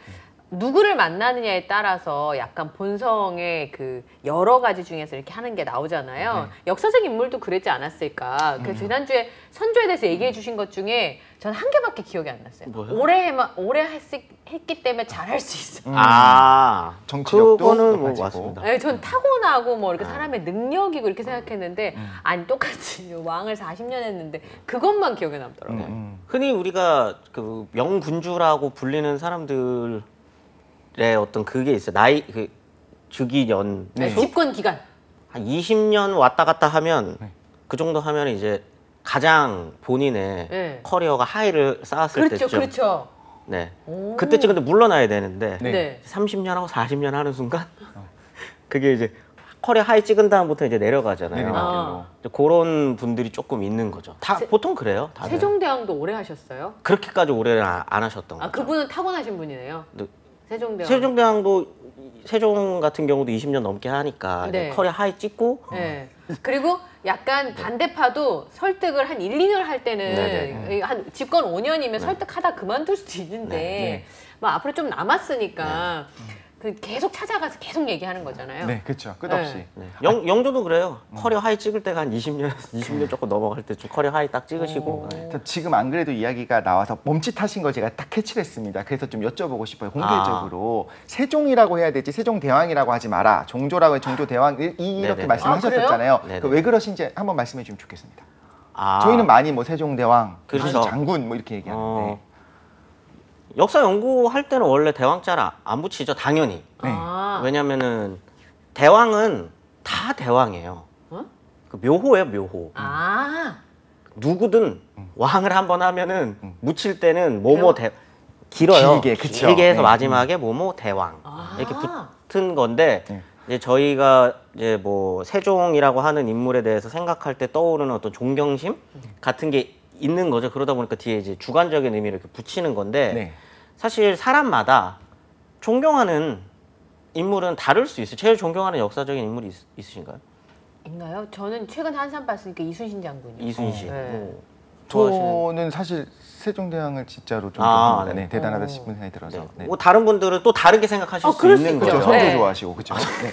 누구를 만나느냐에 따라서 약간 본성의 그 여러 가지 중에서 이렇게 하는 게 나오잖아요. 역사적 인물도 그랬지 않았을까. 그 지난주에 선조에 대해서 얘기해 주신 것 중에 전 한 개밖에 기억이 안 났어요. 뭐요? 오래 했기 때문에 잘할 수 있어요. 정치력도 그거는 뭐 높아지고. 맞습니다. 네, 전 타고나고 뭐 이렇게 사람의 능력이고 이렇게 생각했는데 아니 똑같이 왕을 40년 했는데 그것만 기억에 남더라고요. 흔히 우리가 그 명군주라고 불리는 사람들의 어떤 그게 있어요. 나이 그 주기년 네. 집권 기간. 한 20년 왔다 갔다 하면 그 정도 하면 이제 가장 본인의 네. 커리어가 하이를 쌓았을 그렇죠, 때쯤. 그렇죠. 네. 오. 그때쯤 근데 물러나야 되는데 네. 30년하고 40년 하는 순간 그게 이제 커리어 하이 찍은 다음부터 이제 내려가잖아요. 내리막길로. 이제 그런 분들이 조금 있는 거죠. 다 보통 그래요. 다들. 세종대왕도 오래 하셨어요? 그렇게까지 오래는 안 하셨던 거죠. 그분은 타고나신 분이네요. 네. 세종대왕. 세종대왕도 세종 같은 경우도 20년 넘게 하니까 네. 이제 커리어 하이 찍고 네. 그리고 약간 반대파도 설득을 한 1, 2년 할 때는 네. 한 집권 5년이면 설득하다 그만둘 수도 있는데 네. 뭐 앞으로 좀 남았으니까 그 계속 찾아가서 계속 얘기하는 거잖아요. 네, 그렇죠. 끝없이. 네. 영조도 그래요. 커리어 하이 찍을 때가 한 20년 조금 넘어갈 때쯤 커리어 하이 딱 찍으시고. 네. 지금 안 그래도 이야기가 나와서 멈칫하신 걸 제가 딱 캐치를 했습니다. 그래서 좀 여쭤보고 싶어요. 공개적으로 세종이라고 해야 될지 세종대왕이라고 하지 마라. 종조라고 해 종조대왕 이렇게 네네네. 말씀하셨었잖아요. 네네. 왜 그러신지 한번 말씀해 주면 좋겠습니다. 아, 저희는 많이 뭐 세종대왕, 그렇죠. 장군 뭐 이렇게 얘기하는데 역사 연구할 때는 원래 대왕자를 안 붙이죠, 당연히. 네. 왜냐면은 대왕은 다 대왕이에요. 어? 그 묘호예요, 묘호. 누구든 왕을 한번 하면은 묻힐 때는 뭐뭐 길어요. 길게, 그쵸. 길게 해서 네. 마지막에 뭐뭐 대왕 이렇게 붙은 건데 네. 이제 저희가 이제 뭐 세종이라고 하는 인물에 대해서 생각할 때 떠오르는 어떤 존경심 같은 게 있는 거죠. 그러다 보니까 뒤에 이제 주관적인 의미를 이렇게 붙이는 건데 네. 사실 사람마다 존경하는 인물은 다를 수 있어요. 제일 존경하는 역사적인 인물이 있으신가요? 있나요? 저는 최근 한산 봤으니까 이순신 장군이요. 이순신. 네. 뭐 좋아하시는. 저는 사실 세종대왕을 진짜로 좀 아, 네. 네. 대단하다 싶은 생각이 들어서. 네. 네. 뭐 다른 분들은 또 다르게 생각하실 수 그럴 수 있는 있죠. 그렇죠. 거죠. 선조 네. 좋아하시고 그렇죠. 네.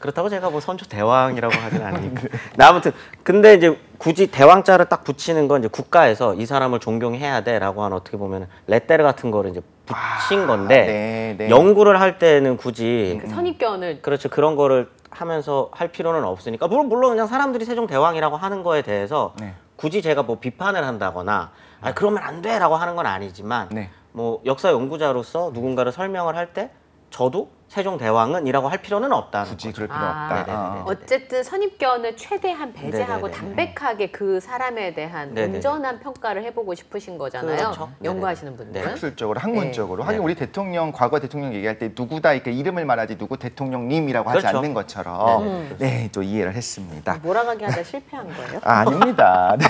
그렇다고 제가 뭐 선조 대왕이라고 하진 않으니까. 네, 아무튼 근데 이제 굳이 대왕자를 딱 붙이는 건 이제 국가에서 이 사람을 존경해야 돼라고 하는 어떻게 보면 레테르 같은 거를 이제 붙인 건데 네, 네. 연구를 할 때는 굳이 그 선입견을 그렇죠. 그런 거를 하면서 할 필요는 없으니까 물론 그냥 사람들이 세종 대왕이라고 하는 거에 대해서 네. 굳이 제가 뭐 비판을 한다거나 아 그러면 안 돼라고 하는 건 아니지만 네. 뭐 역사 연구자로서 누군가를 설명을 할 때 저도 세종대왕은이라고 할 필요는 없다는 굳이 거죠. 그럴 필요 없다. 네네네네. 어쨌든 선입견을 최대한 배제하고 네네네네. 담백하게 그 사람에 대한 네네네. 온전한 평가를 해보고 싶으신 거잖아요. 그렇죠. 연구하시는 네네네. 분들은. 학술적으로, 학문적으로. 하긴 네. 우리 대통령, 과거 대통령 얘기할 때 누구다 이렇게 이름을 말하지 누구 대통령님이라고 하지 그렇죠. 않는 것처럼 음. 네, 또 이해를 했습니다. 몰아가게 하다 실패한 거예요? 아닙니다. 네.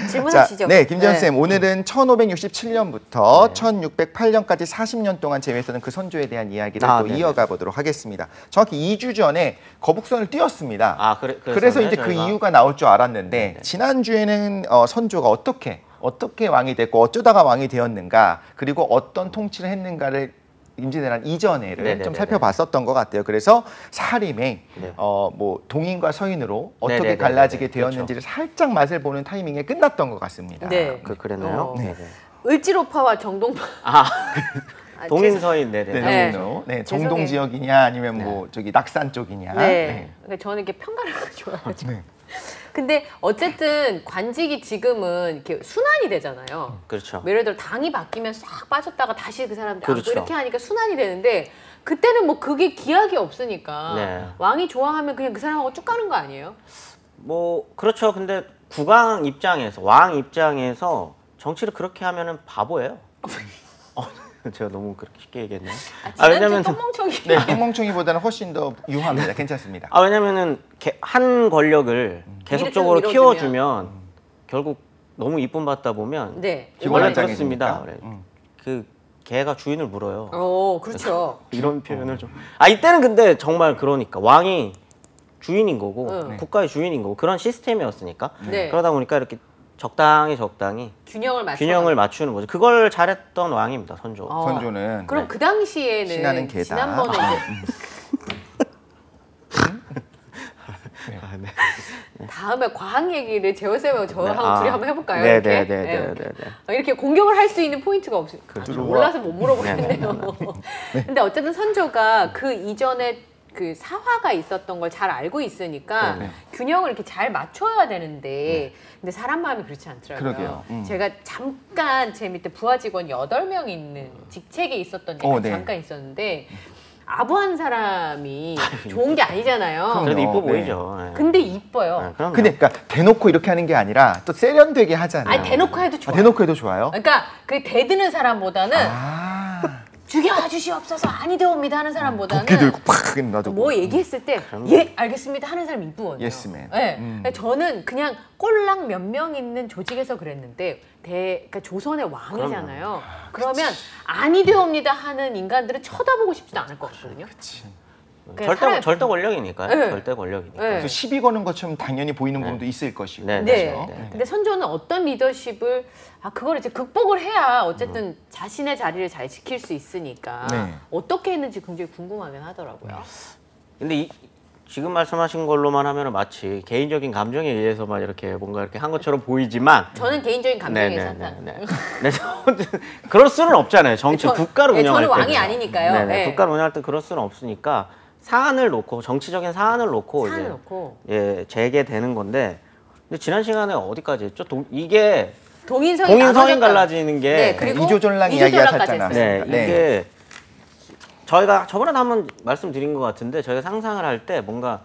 질문하시죠. 네, 김지현 쌤. 오늘은 1567년부터 1608년까지 40년 동안 제외했던 그 선조에 대한 이야기를 또 네네. 이어가 보도록 하겠습니다. 정확히 2주 전에 거북선을 띄웠습니다. 그래서 이제 그 이유가 나올 줄 알았는데 네네. 지난주에는 선조가 어떻게 왕이 됐고 어쩌다가 왕이 되었는가 그리고 어떤 통치를 했는가를 임진왜란 이전에를 네네네네. 좀 살펴봤었던 것 같아요. 그래서 사림에 네. 뭐 동인과 서인으로 어떻게 네네네네. 갈라지게 그렇죠. 되었는지를 살짝 맛을 보는 타이밍에 끝났던 것 같습니다. 네. 그랬나요? 네. 을지로파와 정동파. 아, 아, 동인서인 네, 네네. 네. 네, 죄송해요. 정동 지역이냐 아니면 뭐 저기 낙산 쪽이냐. 네. 그러니까 저는 이렇게 평가를 좋아하죠. 네. 근데 어쨌든 관직이 지금은 이렇게 순환이 되잖아요. 그렇죠. 예를 들어 당이 바뀌면 싹 빠졌다가 다시 그 사람들 그렇죠. 안고 이렇게 하니까 순환이 되는데 그때는 뭐 그게 기약이 없으니까 네. 왕이 좋아하면 그냥 그 사람하고 쭉 가는 거 아니에요? 뭐 그렇죠. 근데 국왕 입장에서 왕 입장에서 정치를 그렇게 하면은 바보예요. 제가 너무 그렇게 쉽게 얘기했나요? 지난주 똥멍청이. 네, 똥멍청이보다는 훨씬 더 유화입니다. 괜찮습니다. 왜냐면은 한 권력을 계속적으로 밀어주면. 키워주면 결국 너무 이쁨 받다 보면 네. 원래 기본장이니까. 그렇습니다. 그 개가 주인을 물어요. 그렇죠. 이런 표현을 좀. 이때는 근데 정말 그러니까 왕이 주인인 거고 네. 국가의 주인인 거고 그런 시스템이었으니까 네. 그러다 보니까 이렇게 적당히 균형을 맞추는 거죠. 그걸 잘했던 왕입니다, 선조. 선조는 그럼 그 당시에는 신하는 개다. 지난번에 이제 다음에 과학 얘기를 재호쌤하고 저하고 둘이 한번 해볼까요? 이렇게? 네네네네. 이렇게 공격을 할 수 있는 포인트가 없어요. 몰라서 못 물어보겠네요. 네네. 근데 어쨌든 선조가 그 이전에 그 사화가 있었던 걸 잘 알고 있으니까 네. 균형을 이렇게 잘 맞춰야 되는데 근데 사람 마음이 그렇지 않더라고요. 그러게요. 제가 잠깐 제 밑에 부하 직원 8명 있는 직책에 있었던 얘기가 네. 잠깐 있었는데 아부한 사람이 좋은 게 아니잖아요. 그래도 이뻐 네. 보이죠. 네. 근데 이뻐요. 네, 그럼요. 근데 그러니까 대놓고 이렇게 하는 게 아니라 또 세련되게 하잖아요. 아니 대놓고 해도 좋아요. 대놓고 해도 좋아요? 그러니까 그 대드는 사람보다는 아, 죽여주시옵소서 아니되옵니다 하는 사람보다는 도끼 들고 팍 놔두고. 뭐 얘기했을 때 예 알겠습니다 하는 사람이 이쁘거든요. 예스맨. 네. 저는 그냥 꼴랑 몇 명 있는 조직에서 그랬는데 그러니까 조선의 왕이잖아요. 그러면 아니되옵니다 하는 인간들은 쳐다보고 싶지도 않을 것 같거든요. 그치. 절대 권력이니까요. 네. 절대 권력이니까. 네. 그래서 시비 거는 것처럼 당연히 보이는 부분도 있을 것이고. 네, 네. 그렇죠? 근데 선조는 어떤 리더십을 그걸 이제 극복을 해야 어쨌든 자신의 자리를 잘 지킬 수 있으니까 네. 어떻게 했는지 굉장히 궁금하긴 하더라고요. 근데 지금 말씀하신 걸로만 하면 마치 개인적인 감정에 의해서만 이렇게 뭔가 이렇게 한 것처럼 보이지만 저는 개인적인 감정에 산다. 네, 그럴 수는 없잖아요. 정치 국가를 운영할 때. 저는 왕이 아니니까요. 네네. 네. 국가를 운영할 때 그럴 수는 없으니까 사안을 놓고 정치적인 사안을 놓고 사안을 이제 놓고. 재개되는 건데 근데 지난 시간에 어디까지 했죠? 이게 동인성이 갈라지는 게 네, 그리고 이조전랑 이조전랑까지 이야기하셨잖아. 했어요. 네, 이게 저희가 저번에도 한번 말씀드린 것 같은데 저희가 상상을 할 때 뭔가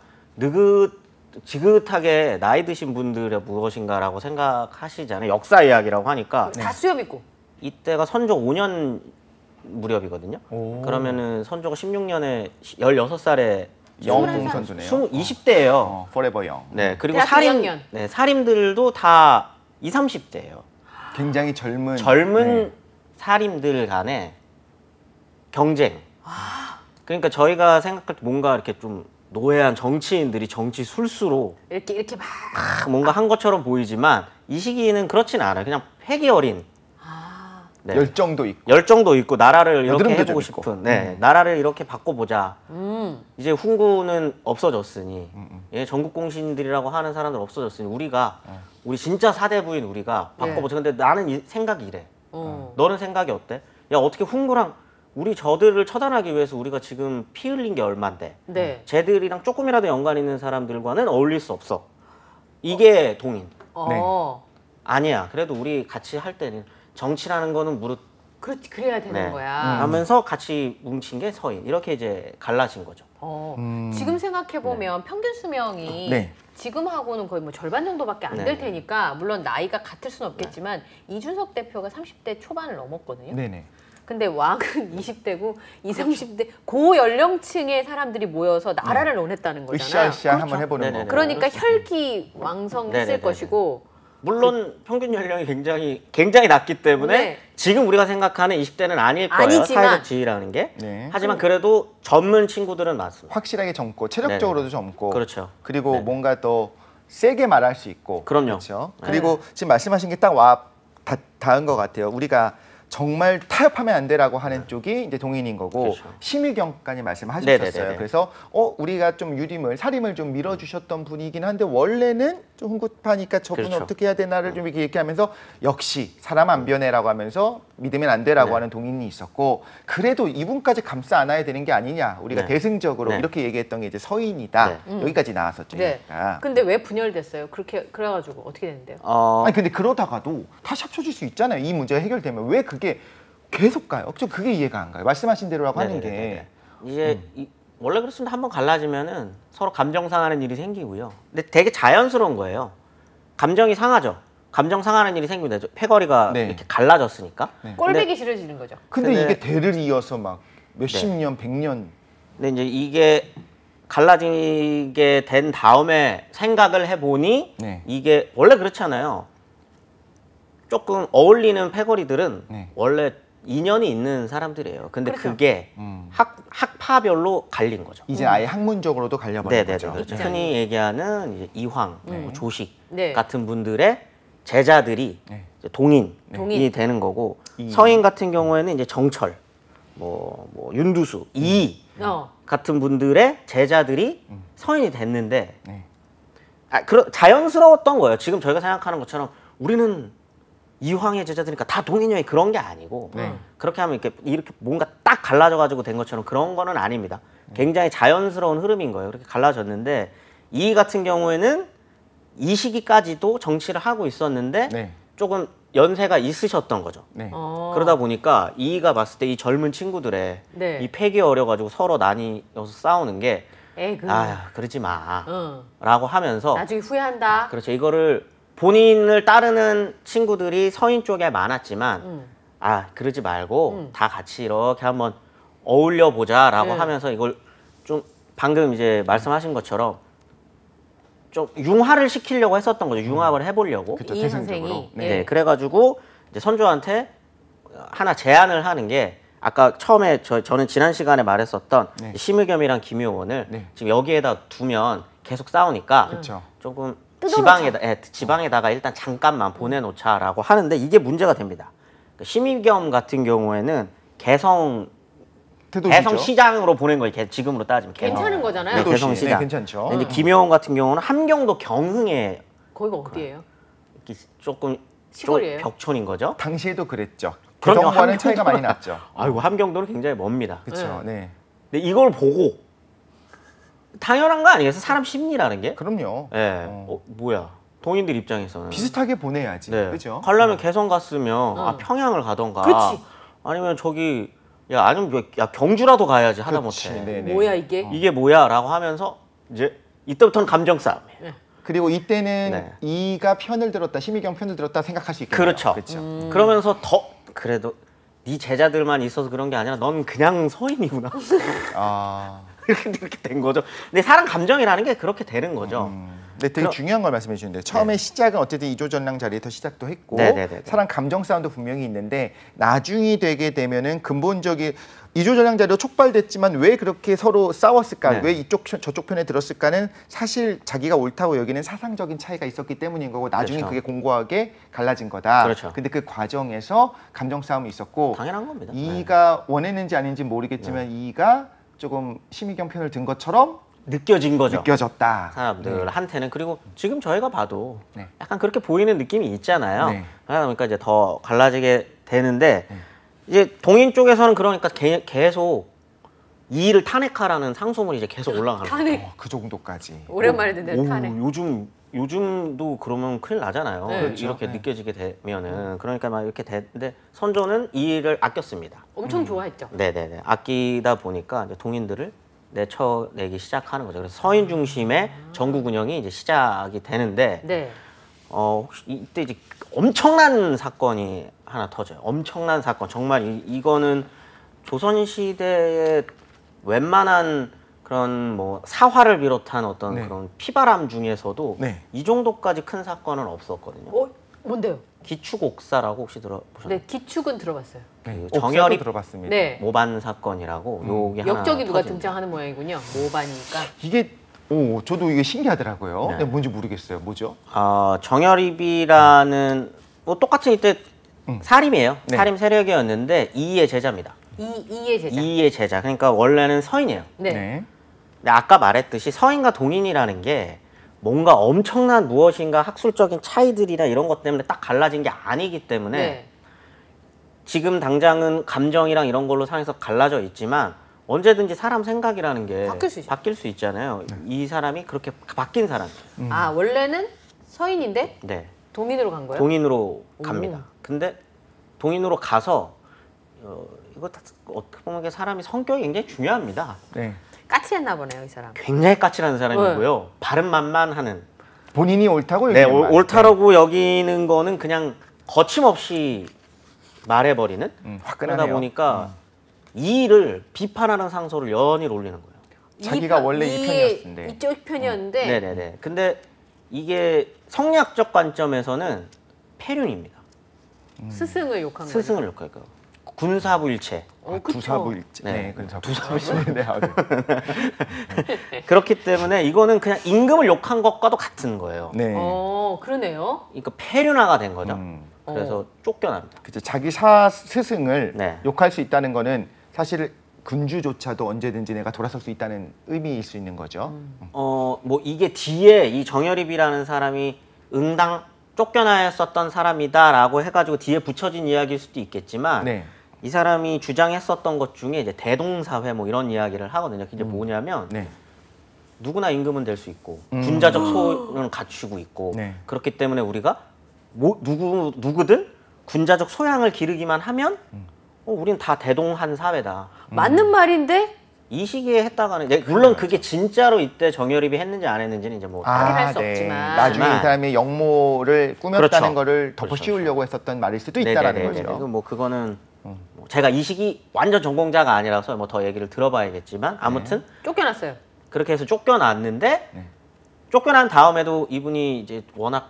지긋하게 나이 드신 분들의 무엇인가라고 생각하시잖아요. 역사 이야기라고 하니까 다 수염 있고. 이때가 선조 5년 무렵이거든요. 오. 그러면은 선조가 16년에 16살에 영웅 선수네요. 20대예요. forever young. 네, 그리고 대학교 2학년. 살인들도 다 20, 30대예요. 굉장히 젊은 네. 살인들 간의 경쟁. 그러니까 저희가 생각할 때 뭔가 이렇게 좀 노회한 정치인들이 정치 술수로 이렇게 막. 뭔가 한 것처럼 보이지만 이 시기에는 그렇진 않아요. 그냥 패기 어린 네. 열정도 있고. 열정도 있고 나라를 이렇게 여드름도 해보고 좀 있고. 싶은 나라를 이렇게 바꿔보자. 이제 훈구는 없어졌으니 예, 전국 공신들이라고 하는 사람들 없어졌으니 우리 진짜 사대부인 우리가 바꿔보자. 근데 나는 생각이 이래. 너는 생각이 어때? 야 어떻게 훈구랑 우리 저들을 처단하기 위해서 우리가 지금 피 흘린 게 얼만데 네. 쟤들이랑 조금이라도 연관 있는 사람들과는 어울릴 수 없어. 이게 동인. 네. 아니야. 그래도 우리 같이 할 때는 정치라는 거는 무릇 그렇지, 그래야 되는 네. 거야. 하면서 같이 뭉친 게 서인. 이렇게 이제 갈라진 거죠. 지금 생각해 보면 평균 수명이 네. 지금하고는 거의 뭐 절반 정도밖에 안 될 테니까 물론 나이가 같을 수는 없겠지만 이준석 대표가 30대 초반을 넘었거든요. 네네. 근데 왕은 20대고 20, 30대 고 연령층의 사람들이 모여서 나라를 논했다는 거잖아요. 으쌰으쌰 한번 해보는 네네네. 거. 그러니까 혈기 왕성했을 네네네네. 것이고 물론 평균 연령이 굉장히 낮기 때문에 네. 지금 우리가 생각하는 20대는 아닐 거예요. 아니지만. 사회적 지위라는 게. 네. 하지만 그래도 젊은 친구들은 많습니다. 확실하게 젊고 체력적으로도 젊고 그렇죠. 그리고 네. 뭔가 더 세게 말할 수 있고 그럼요. 그렇죠. 네. 그리고 지금 말씀하신 게 딱 와 닿은 것 같아요. 우리가 정말 타협하면 안 되라고 하는 쪽이 이제 동인인 거고 그렇죠. 심의경까지 말씀하셨어요. 네네네네. 그래서 우리가 좀 살림을 좀 밀어주셨던 분이긴 한데 원래는 좀 훈훈하니까 저분 그렇죠. 어떻게 해야 되나를 좀 이렇게 얘기하면서 역시 사람 안 변해라고 하면서 믿으면 안 돼라고 네. 하는 동인이 있었고 그래도 이분까지 감싸 안아야 되는 게 아니냐 우리가 네. 대승적으로 네. 이렇게 얘기했던 게 이제 서인이다 여기까지 나왔었죠. 네. 얘기가. 근데 왜 분열됐어요? 그래가지고 어떻게 됐는데요? 아니 근데 그러다가도 다시 합쳐질 수 있잖아요. 이 문제가 해결되면 왜 그게 계속 가요? 저 그게 이해가 안 가요. 말씀하신 대로라고 하는 게 이제 원래 그렇습니다. 한번 갈라지면은 서로 감정 상하는 일이 생기고요. 근데 되게 자연스러운 거예요. 감정이 상하죠. 감정 상하는 일이 생깁니다. 패거리가 네. 이렇게 갈라졌으니까. 꼴배기 싫어지는 거죠. 근데 근데- 이게 대를 이어서 막 몇십 년, 100년 근데 이제 이게 갈라지게 된 다음에 생각을 해보니 네. 이게 원래 그렇잖아요. 조금 어울리는 패거리들은 네. 원래 인연이 있는 사람들이에요. 근데 그렇죠. 그게 학파별로 갈린 거죠. 이제 아예 학문적으로도 갈려버린 네네네. 거죠. 그렇죠. 입장이. 흔히 얘기하는 이제 이황, 뭐 조식 네. 같은 분들의 제자들이 네. 이제 동인이 동인. 되는 거고 이. 서인 같은 경우에는 이제 정철, 뭐 윤두수, 이 같은 분들의 제자들이 서인이 됐는데 네. 자연스러웠던 거예요. 지금 저희가 생각하는 것처럼 우리는 이황의 제자들이니까 다 동인형이 그런 게 아니고 네. 그렇게 하면 이렇게 뭔가 딱 갈라져가지고 된 것처럼 그런 거는 아닙니다. 굉장히 자연스러운 흐름인 거예요. 그렇게 갈라졌는데 이 같은 경우에는 이 시기까지도 정치를 하고 있었는데 네. 조금 연세가 있으셨던 거죠. 네. 그러다 보니까 이이가 봤을 때 이 젊은 친구들의 네. 이 패기 어려가지고 서로 나뉘어서 싸우는 게 에그. 그러지 마 응. 라고 하면서 나중에 후회한다. 그렇죠. 이거를 본인을 따르는 친구들이 서인 쪽에 많았지만 그러지 말고 다 같이 이렇게 한번 어울려 보자라고 하면서 이걸 좀 방금 이제 말씀하신 것처럼 좀 융화를 시키려고 했었던 거죠. 융합을 해보려고. 그쵸, 이 태생적으로. 선생이. 네. 네, 그래가지고 이제 선조한테 하나 제안을 하는 게 아까 처음에 저는 지난 시간에 말했었던 네. 심의겸이랑 김효원을 네. 지금 여기에다 두면 계속 싸우니까 그쵸. 조금 뜯어놓자. 지방에다가 일단 잠깐만 보내놓자라고 하는데 이게 문제가 됩니다. 심의겸 같은 경우에는 개성 태도시죠. 시장으로 보낸 거예요. 지금으로 따지면 괜찮은 거잖아요. 네, 태도시. 개성 시장. 네, 괜찮죠. 근데 이제 김효원 같은 경우는 함경도 경흥에 거기가 어디예요? 이렇게 조금 시골이에요? 벽촌인 거죠. 당시에도 그랬죠. 그럼요. 그동안은 함경도는- 차이가 많이 났죠. 아이고 함경도는 굉장히 멉니다. 그렇죠. 네. 근데 이걸 보고 당연한 거 아니겠어요? 사람 심리라는 게? 그럼요. 예. 뭐야? 동인들 입장에서는 비슷하게 보내야지. 네. 그죠? 가려면 개성 갔으면 평양을 가던가 그렇지. 아니면 저기 아니면 경주라도 가야지 하다못해 네, 네. 뭐야 이게? 이게 뭐야라고 하면서 이제 이때부터는 감정 싸움이에요. 그리고 이때는 네. 이가 편을 들었다, 심의경 편을 들었다 생각할 수 있겠네요. 그렇죠. 그렇죠. 그러면서 더 그래도 네 제자들만 있어서 그런 게 아니라 넌 그냥 서인이구나. 아, 이렇게 된 거죠. 근데 사람 감정이라는 게 그렇게 되는 거죠. 근데 되게 중요한 걸 말씀해 주는데 처음에 시작은 어쨌든 이조전랑 자리에서 시작도 했고 네네네네. 사람 감정 싸움도 분명히 있는데 나중이 되게 되면은 근본적인 이조전랑 자리로 촉발됐지만 왜 그렇게 서로 싸웠을까? 네. 왜 이쪽 저쪽 편에 들었을까는 사실 자기가 옳다고 여기는 사상적인 차이가 있었기 때문인 거고 나중에 그렇죠. 그게 공고하게 갈라진 거다. 그렇죠. 근데 그 과정에서 감정 싸움이 있었고 당연한 겁니다. 네. 이가 원했는지 아닌지 모르겠지만 이가 조금 심의경 편을 든 것처럼 느껴진 거죠. 느껴졌다. 사람들한테는. 그리고 지금 저희가 봐도 네. 약간 그렇게 보이는 느낌이 있잖아요. 네. 그러다 보니까 이제 더 갈라지게 되는데 이제 동인 쪽에서는 그러니까 계속 이의를 탄핵하라는 상소문이 이제 계속 올라가는 거예요. 탄핵. 그 정도까지. 오랜만에 듣는 탄핵. 요즘 요즘도 그러면 큰일 나잖아요. 네. 그렇죠. 이렇게 네. 느껴지게 되면은. 그러니까 막 이렇게 되는데 선조는 이 일을 아꼈습니다. 엄청 좋아했죠. 네네네. 아끼다 보니까 이제 동인들을 내쳐내기 시작하는 거죠. 그래서 서인 중심의 전국 운영이 이제 시작이 되는데 네. 혹시 이때 이제 엄청난 사건이 하나 터져요. 엄청난 사건. 정말 이거는 조선 시대의 웬만한 그런 뭐 사화를 비롯한 어떤 네. 그런 피바람 중에서도 네. 이 정도까지 큰 사건은 없었거든요. 뭔데요? 기축옥사라고 혹시 들어보셨나요? 네, 기축은 들어봤어요. 네. 그 정열이 들어봤습니다. 네. 모반 사건이라고 요게 하나 역적이 누가 터집니다. 등장하는 모양이군요. 모반이니까. 이게 저도 이게 신기하더라고요. 네. 근데 뭔지 모르겠어요. 뭐죠? 정열입이라는 뭐 똑같은 이때 사림이에요. 네. 사림 세력이었는데 이의 제자입니다. 이의 제자. 이의 제자. 그러니까 원래는 서인이에요. 네. 근데 아까 말했듯이 서인과 동인이라는 게 뭔가 엄청난 무엇인가 학술적인 차이들이나 이런 것 때문에 딱 갈라진 게 아니기 때문에 네. 지금 당장은 감정이랑 이런 걸로 상에서 갈라져 있지만 언제든지 사람 생각이라는 게 바뀔 수 있죠. 있잖아요. 이 사람이 그렇게 바뀐 사람. 아, 원래는 서인인데 네. 동인으로 간 거예요? 동인으로 갑니다. 근데 동인으로 가서 이거 어떻게 보면 이게 사람이 성격이 굉장히 중요합니다. 네. 까칠했나 보네요, 이 사람. 굉장히 까칠한 사람이고요. 바른만만하는. 본인이 옳다고 네, 여기는 말. 옳다라고 여기는 거는 그냥 거침없이 말해버리는. 화끈하네요. 그러다 보니까 이 일을 비판하는 상소를 연일 올리는 거예요. 자기가 원래 이 편이었는데. 이쪽 편이었는데 네네네. 근데 이게 성리학적 관점에서는 폐륜입니다. 스승을 욕한 거예요. 스승을 욕할 거예요. 군사부일체. 그쵸. 두사부일체. 네. 네, 두사부일체. 네, 아, 네. 그렇기 때문에 이거는 그냥 임금을 욕한 것과도 같은 거예요. 네. 그러네요. 그러니까 폐륜화가 된 거죠. 음. 그래서 쫓겨납니다. 그죠. 자기 스승을 네. 욕할 수 있다는 거는 사실 군주조차도 언제든지 내가 돌아설 수 있다는 의미일 수 있는 거죠. 뭐 이게 뒤에 이 정열입이라는 사람이 응당 쫓겨나였었던 사람이다라고 해가지고 뒤에 붙여진 이야기일 수도 있겠지만 네. 이 사람이 주장했었던 것 중에 이제 대동사회 뭐 이런 이야기를 하거든요. 그게 뭐냐면 네. 누구나 임금은 될 수 있고 군자적 소유는 갖추고 있고 네. 그렇기 때문에 우리가 누구든 군자적 소양을 기르기만 하면 우리는 다 대동한 사회다. 맞는 말인데 이 시기에 했다가는 물론 그게 진짜로 이때 정열입이 했는지 안 했는지는 이제 뭐 확인할 수 없지만. 나중에 이 사람이 역모를 꾸몄다는 그렇죠. 거를 덮어씌우려고 했었던 말일 수도 있다라는 네네네네. 거죠. 뭐 그거는 뭐 제가 이 시기 완전 전공자가 아니라서 뭐 더 얘기를 들어봐야겠지만 아무튼 쫓겨났어요. 그렇게 해서 쫓겨났는데 네. 쫓겨난 다음에도 이분이 이제 워낙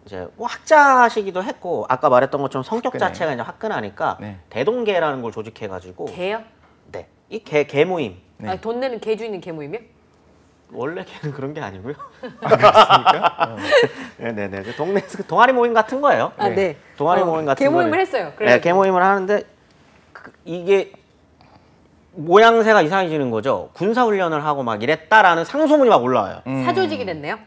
이제 뭐 학자시기도 했고 아까 말했던 것처럼 성격 화끈해. 자체가 이제 화끈하니까 네. 대동계라는 걸 조직해가지고 개요? 네, 이 개 모임 네. 아, 돈 내는 개주 있는 개 모임이요? 원래 걔는 그런 게 아니고요. 그렇습니까? 네네네. 그 동네에서 그 동아리 모임 같은 거예요. 아, 네. 동아리 모임 같은 개 모임을 거를- 했어요. 네, 개 모임을 하는데 이게 모양새가 이상해지는 거죠. 군사훈련을 하고 막 이랬다라는 상소문이 막 올라와요. 사조직이 됐네요.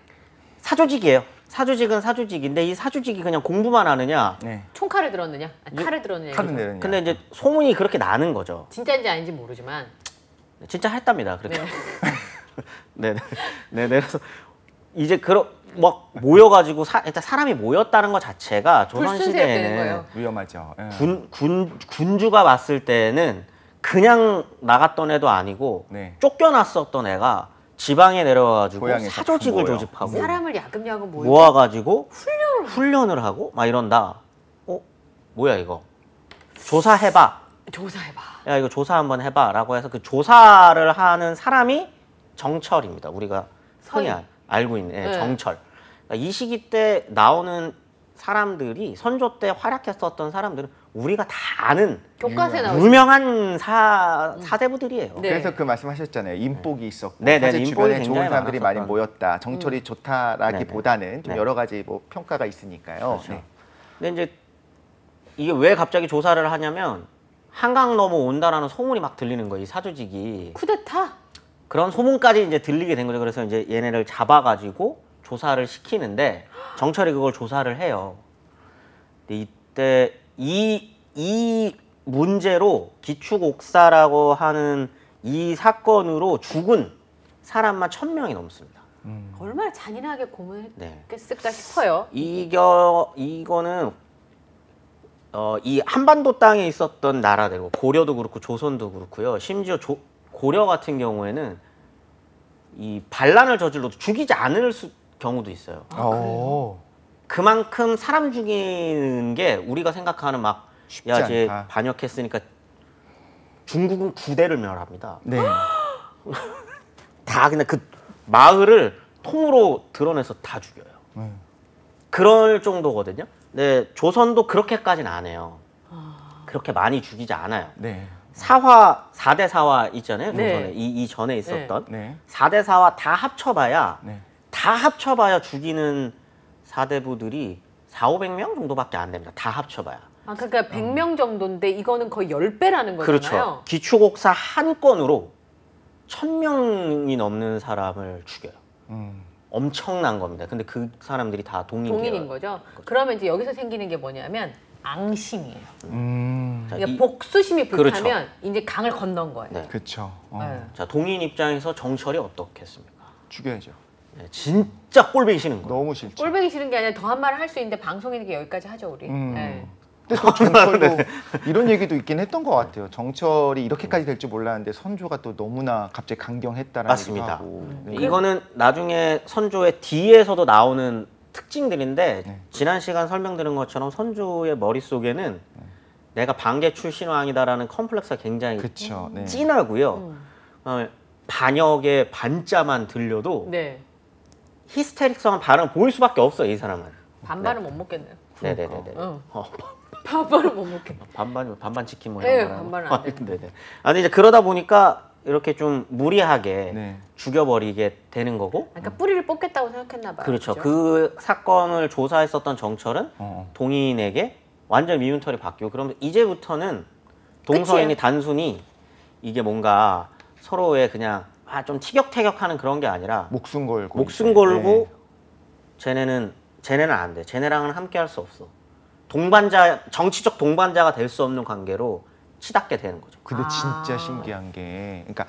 사조직이에요. 사조직은 사조직인데 이 사조직이 그냥 공부만 하느냐. 네. 총칼을 들었느냐? 아니, 칼을 들었느냐? 카드 이거죠. 내느냐. 근데 이제 소문이 그렇게 나는 거죠. 진짜인지 아닌지 모르지만 진짜 했답니다. 그렇게. 네. 네네. 네네. 그래서 이제 막 모여가지고 일단 사람이 모였다는 것 자체가 조선 불순세되는 시대에는 거예요. 위험하죠. 예. 군주가 봤을 때는 그냥 나갔던 애도 아니고 네. 쫓겨났었던 애가 지방에 내려와가지고 고향에서 사조직을 다 모여. 조직하고 사람을 야금야금 모아가지고 훈련을 하고 막 이런다. 뭐야 이거? 조사해봐. 조사해봐. 야 이거 조사 한번 해봐라고 해서 그 조사를 하는 사람이 정철입니다. 우리가 흔히 서인. 알고 있는 네. 정철. 그러니까 이 시기 때 나오는 사람들이 선조 때 활약했었던 사람들은 우리가 다 아는 교과서에 나오죠. 유명한 사대부들이에요. 네. 그래서 그 말씀하셨잖아요. 인복이 있었고 네, 네, 사실 인복이 주변에 굉장히 좋은 사람들이 많이 많았었던. 모였다. 정철이 좋다라기보다는 좀 네. 여러 가지 뭐 평가가 있으니까요. 그렇죠. 네. 근데 이제 이게 왜 갑자기 조사를 하냐면 한강 넘어온다라는 소문이 막 들리는 거예요. 이 사조직이. 쿠데타? 그런 소문까지 이제 들리게 된 거죠. 그래서 이제 얘네를 잡아가지고 조사를 시키는데 정철이 그걸 조사를 해요. 근데 이때 이 문제로 기축옥사라고 하는 이 사건으로 죽은 사람만 1000명이 넘습니다. 얼마나 잔인하게 네. 고문했을까 싶어요. 이거는 이 한반도 땅에 있었던 나라들, 고려도 그렇고 조선도 그렇고요. 심지어 고려 같은 경우에는 이 반란을 저질러도 죽이지 않을 경우도 있어요. 그만큼 사람 죽이는 게 우리가 생각하는 막 야, 쟤 반역했으니까 중국은 9대를 멸합니다. 네. 다 그냥 그 마을을 통으로 드러내서 다 죽여요. 그럴 정도거든요. 네, 조선도 그렇게까지는 안 해요. 그렇게 많이 죽이지 않아요. 네. 4대 사화 있잖아요. 네. 조선에 이 전에 있었던 네. 4대 사화 다 합쳐봐야 네. 죽이는 사대부들이 400~500명 정도밖에 안 됩니다. 다 합쳐봐야. 아, 그러니까 100명 정도인데 이거는 거의 10배라는 거잖아요. 그렇죠. 기축옥사 한 건으로 1000명이 넘는 사람을 죽여요. 엄청난 겁니다. 근데 그 사람들이 다 동인인 거죠. 그러면 이제 여기서 생기는 게 뭐냐면 앙심이에요. 자, 그러니까 복수심이 불타면 그렇죠. 이제 강을 건넌 거예요. 네. 그렇죠. 네. 자, 동인 입장에서 정철이 어떻겠습니까? 죽여야죠. 네, 진짜 꼴보기 싫은 거예요. 너무 싫죠. 꼴보기 싫은 게 아니라 더한 말을 할 수 있는데 방송이니까 여기까지 하죠 우리. 네. 근데 또 정철도 이런 얘기도 있긴 했던 것 같아요. 정철이 이렇게까지 될 줄 몰랐는데 선조가 또 너무나 갑자기 강경했다라는 맞습니다. 얘기도 하고. 네. 이거는 나중에 선조의 뒤에서도 나오는 특징들인데 네. 지난 시간 설명드린 것처럼 선조의 머릿속에는 내가 반개 출신 왕이다라는 컴플렉스가 굉장히 그렇죠. 네. 진하고요. 그다음에 반역의 반자만 들려도 네. 히스테릭성한 반응을 보일 수밖에 없어요. 이 사람은. 반반은 못 먹겠네요. 네네네. 응. 반반은 못 먹겠네. 반반 치킨 뭐 네, 이런 거. 반반은 안 돼. 네네. 아 근데 이제 그러다 보니까 이렇게 좀 무리하게 네. 죽여버리게 되는 거고. 그러니까 뿌리를 뽑겠다고 생각했나 봐요. 그렇죠. 그 사건을 조사했었던 정철은 어. 동인에게 완전 미운털이 바뀌고 그러면 이제부터는 동서인이 끝이에요. 단순히 이게 뭔가 서로의 그냥 좀 티격태격하는 그런 게 아니라 목숨 걸고. 목숨 이제. 걸고 쟤네는 안 돼. 쟤네랑은 함께 할 수 없어. 정치적 동반자가 될 수 없는 관계로 치닫게 되는 거죠. 근데 진짜 신기한 게, 그러니까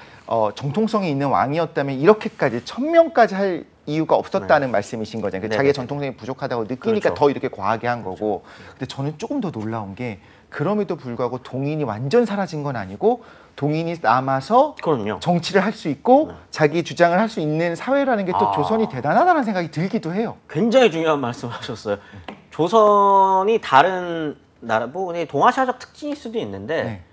정통성이 있는 왕이었다면 이렇게까지 1000명까지 할 이유가 없었다는 말씀이신 거잖아요. 그러니까 자기의 전통성이 부족하다고 느끼니까 그렇죠. 더 이렇게 과하게 한 거고. 근데 저는 조금 더 놀라운 게 그럼에도 불구하고 동인이 완전 사라진 건 아니고 동인이 남아서 그럼요. 정치를 할 수 있고 자기 주장을 할 수 있는 사회라는 게 또 조선이 대단하다는 생각이 들기도 해요. 굉장히 중요한 말씀하셨어요. 조선이 다른 나라, 뭐 동아시아적 특징일 수도 있는데 네.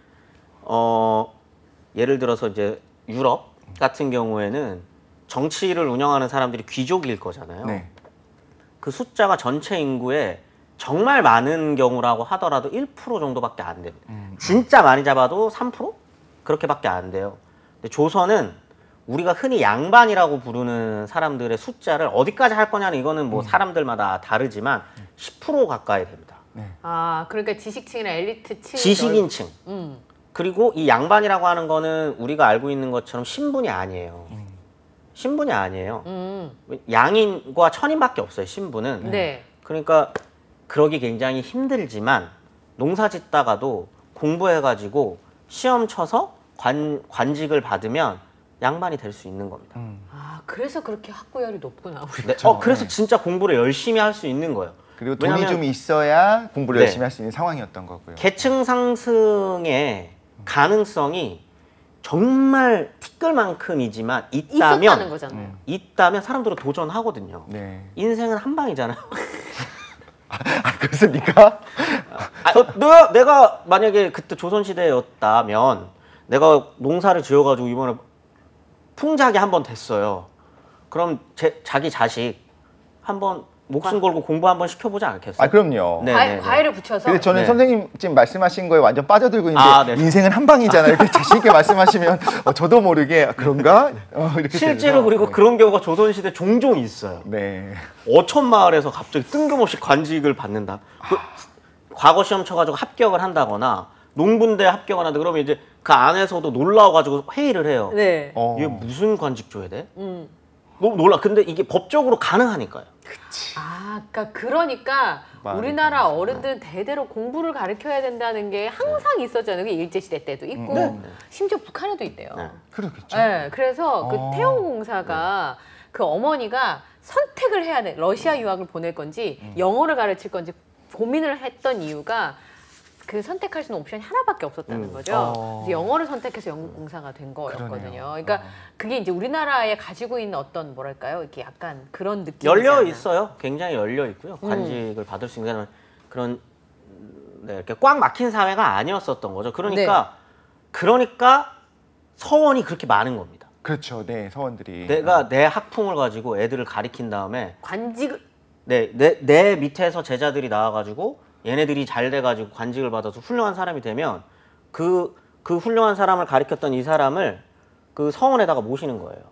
예를 들어서 이제 유럽 같은 경우에는 정치를 운영하는 사람들이 귀족일 거잖아요. 네. 그 숫자가 전체 인구의 정말 많은 경우라고 하더라도 1% 정도밖에 안 됩니다. 진짜 많이 잡아도 3%? 그렇게밖에 안 돼요. 근데 조선은 우리가 흔히 양반이라고 부르는 사람들의 숫자를 어디까지 할 거냐는 이거는 뭐 사람들마다 다르지만 10% 가까이 됩니다. 아, 그러니까 지식층이나 엘리트층. 지식인층. 그리고 이 양반이라고 하는 거는 우리가 알고 있는 것처럼 신분이 아니에요. 신분이 아니에요. 양인과 천인밖에 없어요, 신분은. 네. 그러니까 그러기 굉장히 힘들지만 농사 짓다가도 공부해가지고 시험 쳐서 관직을 받으면 양반이 될 수 있는 겁니다. 아, 그래서 그렇게 학구열이 높구나. 우리. 네, 그래서 진짜 공부를 열심히 할 수 있는 거예요. 그리고 돈이 왜냐하면 좀 있어야 공부를 네. 열심히 할 수 있는 상황이었던 거고요. 계층 상승의 가능성이 정말 티끌만큼이지만 있었다는 거잖아요. 있다면 사람들은 도전하거든요. 네. 인생은 한 방이잖아요. 아, 그렇습니까? 내가 만약에 그때 조선시대였다면 내가 농사를 지어가지고 이번에 풍작이 한번 됐어요. 그럼 자기 자식 한번 목숨 걸고 공부 한번 시켜보지 않겠어요? 아, 그럼요. 네. 과일을 붙여서. 근데 저는 네. 선생님 지금 말씀하신 거에 완전 빠져들고 있는데 네. 인생은 한 방이잖아요. 이렇게 자신 있게 말씀하시면 저도 모르게 그런가? 이렇게 실제로 되면서. 그리고 그런 경우가 조선시대 종종 있어요. 네. 어촌 마을에서 갑자기 뜬금없이 관직을 받는다. 과거 시험 쳐가지고 합격을 한다거나 농군대 합격을 한다. 그러면 이제 그 안에서도 놀라워가지고 회의를 해요. 네. 이게 무슨 관직 줘야 돼? 너무 놀라. 근데 이게 법적으로 가능하니까요. 아, 그러니까 말이 우리나라 어른들은 대대로 공부를 가르쳐야 된다는 게 항상 있었잖아요. 그게 일제시대 때도 있고 심지어 북한에도 있대요. 그렇겠죠. 네, 그래서 그 태영공사가 그 어머니가 선택을 해야 돼. 러시아 유학을 보낼 건지 영어를 가르칠 건지 고민을 했던 이유가 그 선택할 수 있는 옵션이 하나밖에 없었다는 거죠. 그래서 영어를 선택해서 영국 공사가 된 거였거든요. 그러네요. 그러니까 그게 이제 우리나라에 가지고 있는 어떤 뭐랄까요? 이렇게 약간 그런 느낌이 열려 있어요. 굉장히 열려 있고요. 관직을 받을 수 있는 그런 네, 이렇게 꽉 막힌 사회가 아니었었던 거죠. 그러니까 서원이 그렇게 많은 겁니다. 그렇죠. 네, 서원들이. 내가 내 학풍을 가지고 애들을 가리킨 다음에 관직을 내 밑에서 제자들이 나와가지고 얘네들이 잘 돼가지고 관직을 받아서 훌륭한 사람이 되면 그 훌륭한 사람을 가리켰던 이 사람을 그 서원에다가 모시는 거예요.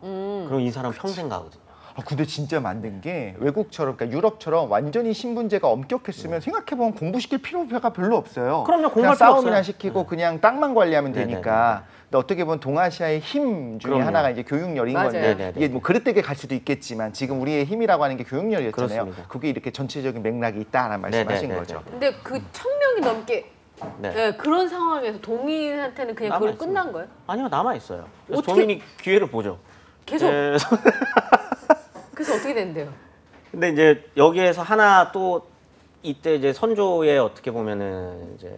그럼 이 사람 평생 가거든요. 근데 진짜 만든 게 외국처럼, 그러니까 유럽처럼 완전히 신분제가 엄격했으면 생각해보면 공부시킬 필요가 별로 없어요. 그럼요, 그냥 공부할 필요 싸움이나 없어요. 시키고 그냥 땅만 관리하면 네네네. 되니까. 근데 어떻게 보면 동아시아의 힘 중에 그럼요. 하나가 이제 교육열인 맞아요. 건데 네네네. 이게 뭐 그릇되게 갈 수도 있겠지만 지금 우리의 힘이라고 하는 게 교육열이었잖아요. 그렇습니다. 그게 이렇게 전체적인 맥락이 있다라는 말씀하신 네네네네. 거죠. 근데 그 1000명이 넘게 네. 네, 그런 상황에서 동인한테는 그냥 그걸 남아있습니다. 끝난 거예요? 아니요, 남아 있어요. 그래서 어떻게- 도민이 기회를 보죠. 계속 그래서 그래서 어떻게 된대요? 근데 이제 여기에서 하나 또 이때 이제 선조의 어떻게 보면은 이제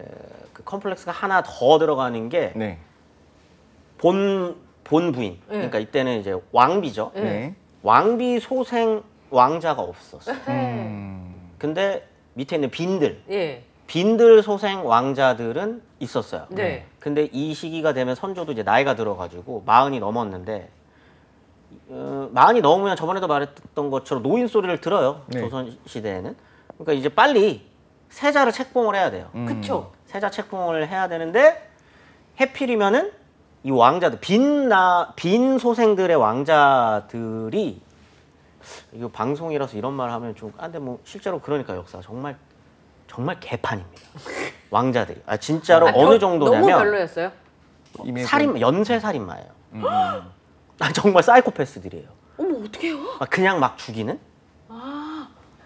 그 컴플렉스가 하나 더 들어가는 게 네. 본 부인. 그러니까 이때는 이제 왕비죠. 네. 네. 왕비 소생 왕자가 없었어요. 음. 근데 밑에 있는 빈들 예. 소생 왕자들은 있었어요. 네. 근데 이 시기가 되면 선조도 이제 나이가 들어가지고 40이 넘었는데 40이 넘으면 저번에도 말했던 것처럼 노인 소리를 들어요. 네. 조선 시대에는. 그러니까 이제 빨리 세자를 책봉을 해야 돼요. 그쵸. 세자 책봉을 해야 되는데 해필이면은 이 왕자들 빈 소생들의 왕자들이 이거 방송이라서 이런 말 하면 좀 근데 뭐 실제로 그러니까 역사 정말 개판입니다. 왕자들이 진짜로 어느 너무 정도냐면 별로였어요? 연쇄 살인마예요. 정말 사이코패스들이에요. 어머 어떡해요? 그냥 막 죽이는?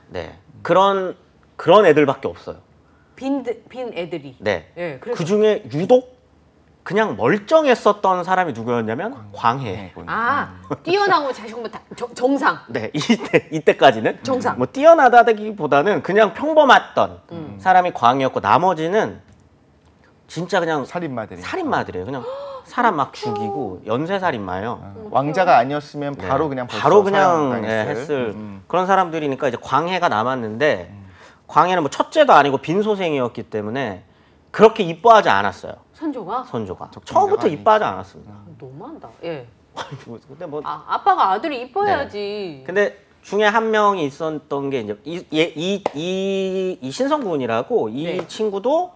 네 그런 애들밖에 없어요. 빈 애들이. 네. 예. 그래서 그 중에 유독 그냥 멀쩡했었던 사람이 누구였냐면 광해. 뛰어나고 자식은 정상. 네, 이때까지는 정상. 뭐 뛰어나다기보다는 그냥 평범했던 사람이 광해였고 나머지는 진짜 그냥 살인마들이에요. 그냥 사람 막 죽이고 연쇄 살인마예요. 왕자가 아니었으면 바로 네. 그냥 바로 그냥 사형당했을. 했을 그런 사람들이니까 이제 광해가 남았는데 광해는 뭐 첫째도 아니고 빈소생이었기 때문에 그렇게 이뻐하지 않았어요. 선조가? 처음부터 아니지. 이뻐하지 않았습니다. 너무한다. 예. 근데 뭐 아빠가 아들이 이뻐야지. 근데 중에 한 명이 있었던 게 이제 이 신성군이라고 이 네. 친구도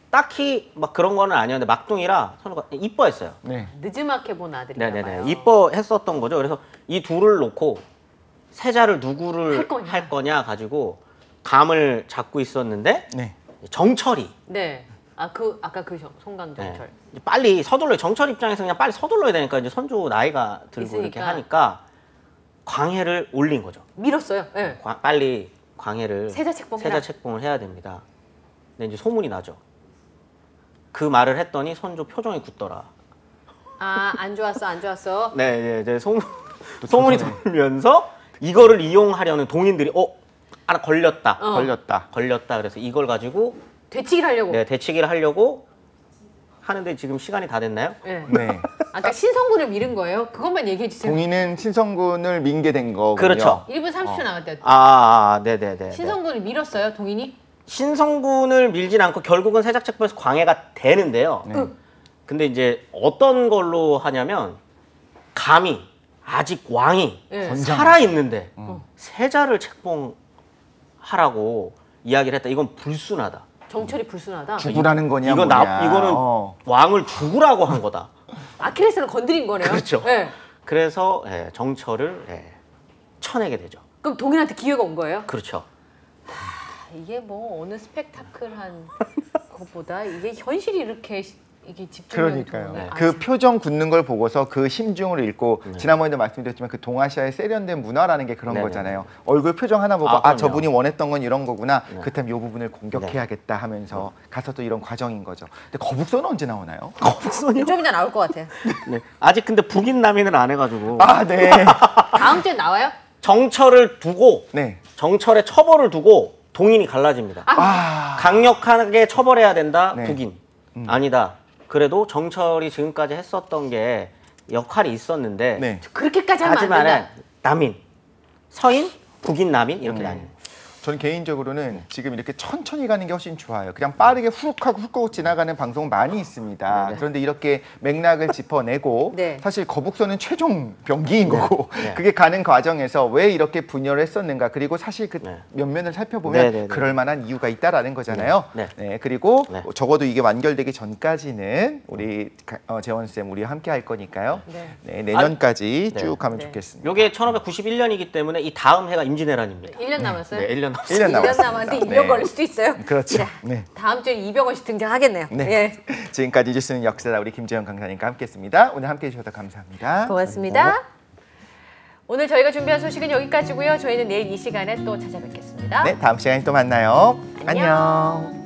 딱히 막 그런 거는 아니었는데 막둥이라 선우가 이뻐했어요. 네. 늦지막해 본 아들인가 봐요. 네네네. 이뻐했었던 거죠. 그래서 이 둘을 놓고 세자를 누구를 할 거냐 가지고 감을 잡고 있었는데 네. 정철이 네. 아까 그 송강정철. 네. 빨리 서둘러 정철 입장에서 그냥 빨리 서둘러야 되니까 이제 선조 나이가 들고 있으니까. 이렇게 하니까 광해를 올린 거죠. 밀었어요. 예. 빨리 광해를 세자 책봉을 해야 됩니다. 근데 이제 소문이 나죠. 그 말을 했더니 선조 표정이 굳더라. 안 좋았어. 네, 이제 소문이 돌면서 이거를 이용하려는 동인들이 걸렸다. 걸렸다. 그래서 이걸 가지고 되치기를 하려고 하는데 지금 시간이 다 됐나요? 네. 네. 아까 신성군을 밀은 거예요? 그것만 얘기해 주세요. 동인은 신성군을 민게 된 거군요. 그렇죠. 1분 30초 나갔대요. 네네네. 신성군을 밀었어요, 동인이? 신성군을 밀진 않고 결국은 세자책봉에서 광해가 되는데요. 네. 근데 이제 어떤 걸로 하냐면 감히 아직 왕이 네. 살아있는데 세자를 책봉하라고 이야기를 했다. 이건 불순하다. 정철이 불순하다. 죽으라는 거냐 이거는 뭐냐. 왕을 죽으라고 한 거다. 아킬레스를 건드린 거네요. 그렇죠. 네. 그래서 정철을 쳐내게 되죠. 그럼 동인한테 기회가 온 거예요? 그렇죠. 이게 뭐 어느 스펙타클한 것보다 이게 현실이 이렇게 이게 집중력이 그러니까요. 좋은 그 표정 굳는 걸 보고서 그 심중을 읽고 지난번에도 말씀드렸지만 그 동아시아의 세련된 문화라는 게 그런 네네. 거잖아요. 얼굴 표정 하나 보고 그럼요. 저분이 원했던 건 이런 거구나. 네. 그렇다면 이 부분을 공격해야겠다 하면서 가서 또 이런 과정인 거죠. 근데 거북선은 언제 나오나요? 거북선이요? 좀 이따 나올 것 같아요. 네. 아직 근데 북인 남인을 안 해가지고 아, 네. 다음 주에 나와요? 정철을 두고 네. 정철의 처벌을 두고 동인이 갈라집니다. 아, 강력하게 처벌해야 된다. 네. 북인. 아니다. 그래도 정철이 지금까지 했었던 게 역할이 있었는데 네. 그렇게까지 하면 안 하지만은 된다. 남인, 서인, 북인, 남인 이렇게 나뉘는. 저는 개인적으로는 지금 이렇게 천천히 가는 게 훨씬 좋아요. 그냥 빠르게 훅 하고 훅 지나가는 방송 많이 있습니다. 네네. 그런데 이렇게 맥락을 짚어내고 네. 사실 거북선은 최종 병기인 거고 네. 그게 가는 과정에서 왜 이렇게 분열을 했었는가 그리고 사실 그 네. 면면을 살펴보면 네네네. 그럴 만한 이유가 있다라는 거잖아요. 네. 네, 그리고 네. 적어도 이게 완결되기 전까지는 우리 재원쌤 우리와 함께 할 거니까요. 네. 네, 내년까지 네. 쭉 가면 네. 좋겠습니다. 요게 1591년이기 때문에 이 다음 해가 임진왜란입니다. 1년 남았어요? 네, 1년 남았어요. 1년 1년 남았습니다. 남았는데 2년 네. 걸릴 수도 있어요. 그렇죠. 네. 네. 다음 주에 이병헌 씨 등장하겠네요. 네. 예. 지금까지 잊을 수 있는 역사다 우리 김재현 강사님과 함께했습니다. 오늘 함께해 주셔서 감사합니다. 고맙습니다. 오늘 저희가 준비한 소식은 여기까지고요. 저희는 내일 이 시간에 또 찾아뵙겠습니다. 네, 다음 시간에 또 만나요. 안녕. 안녕.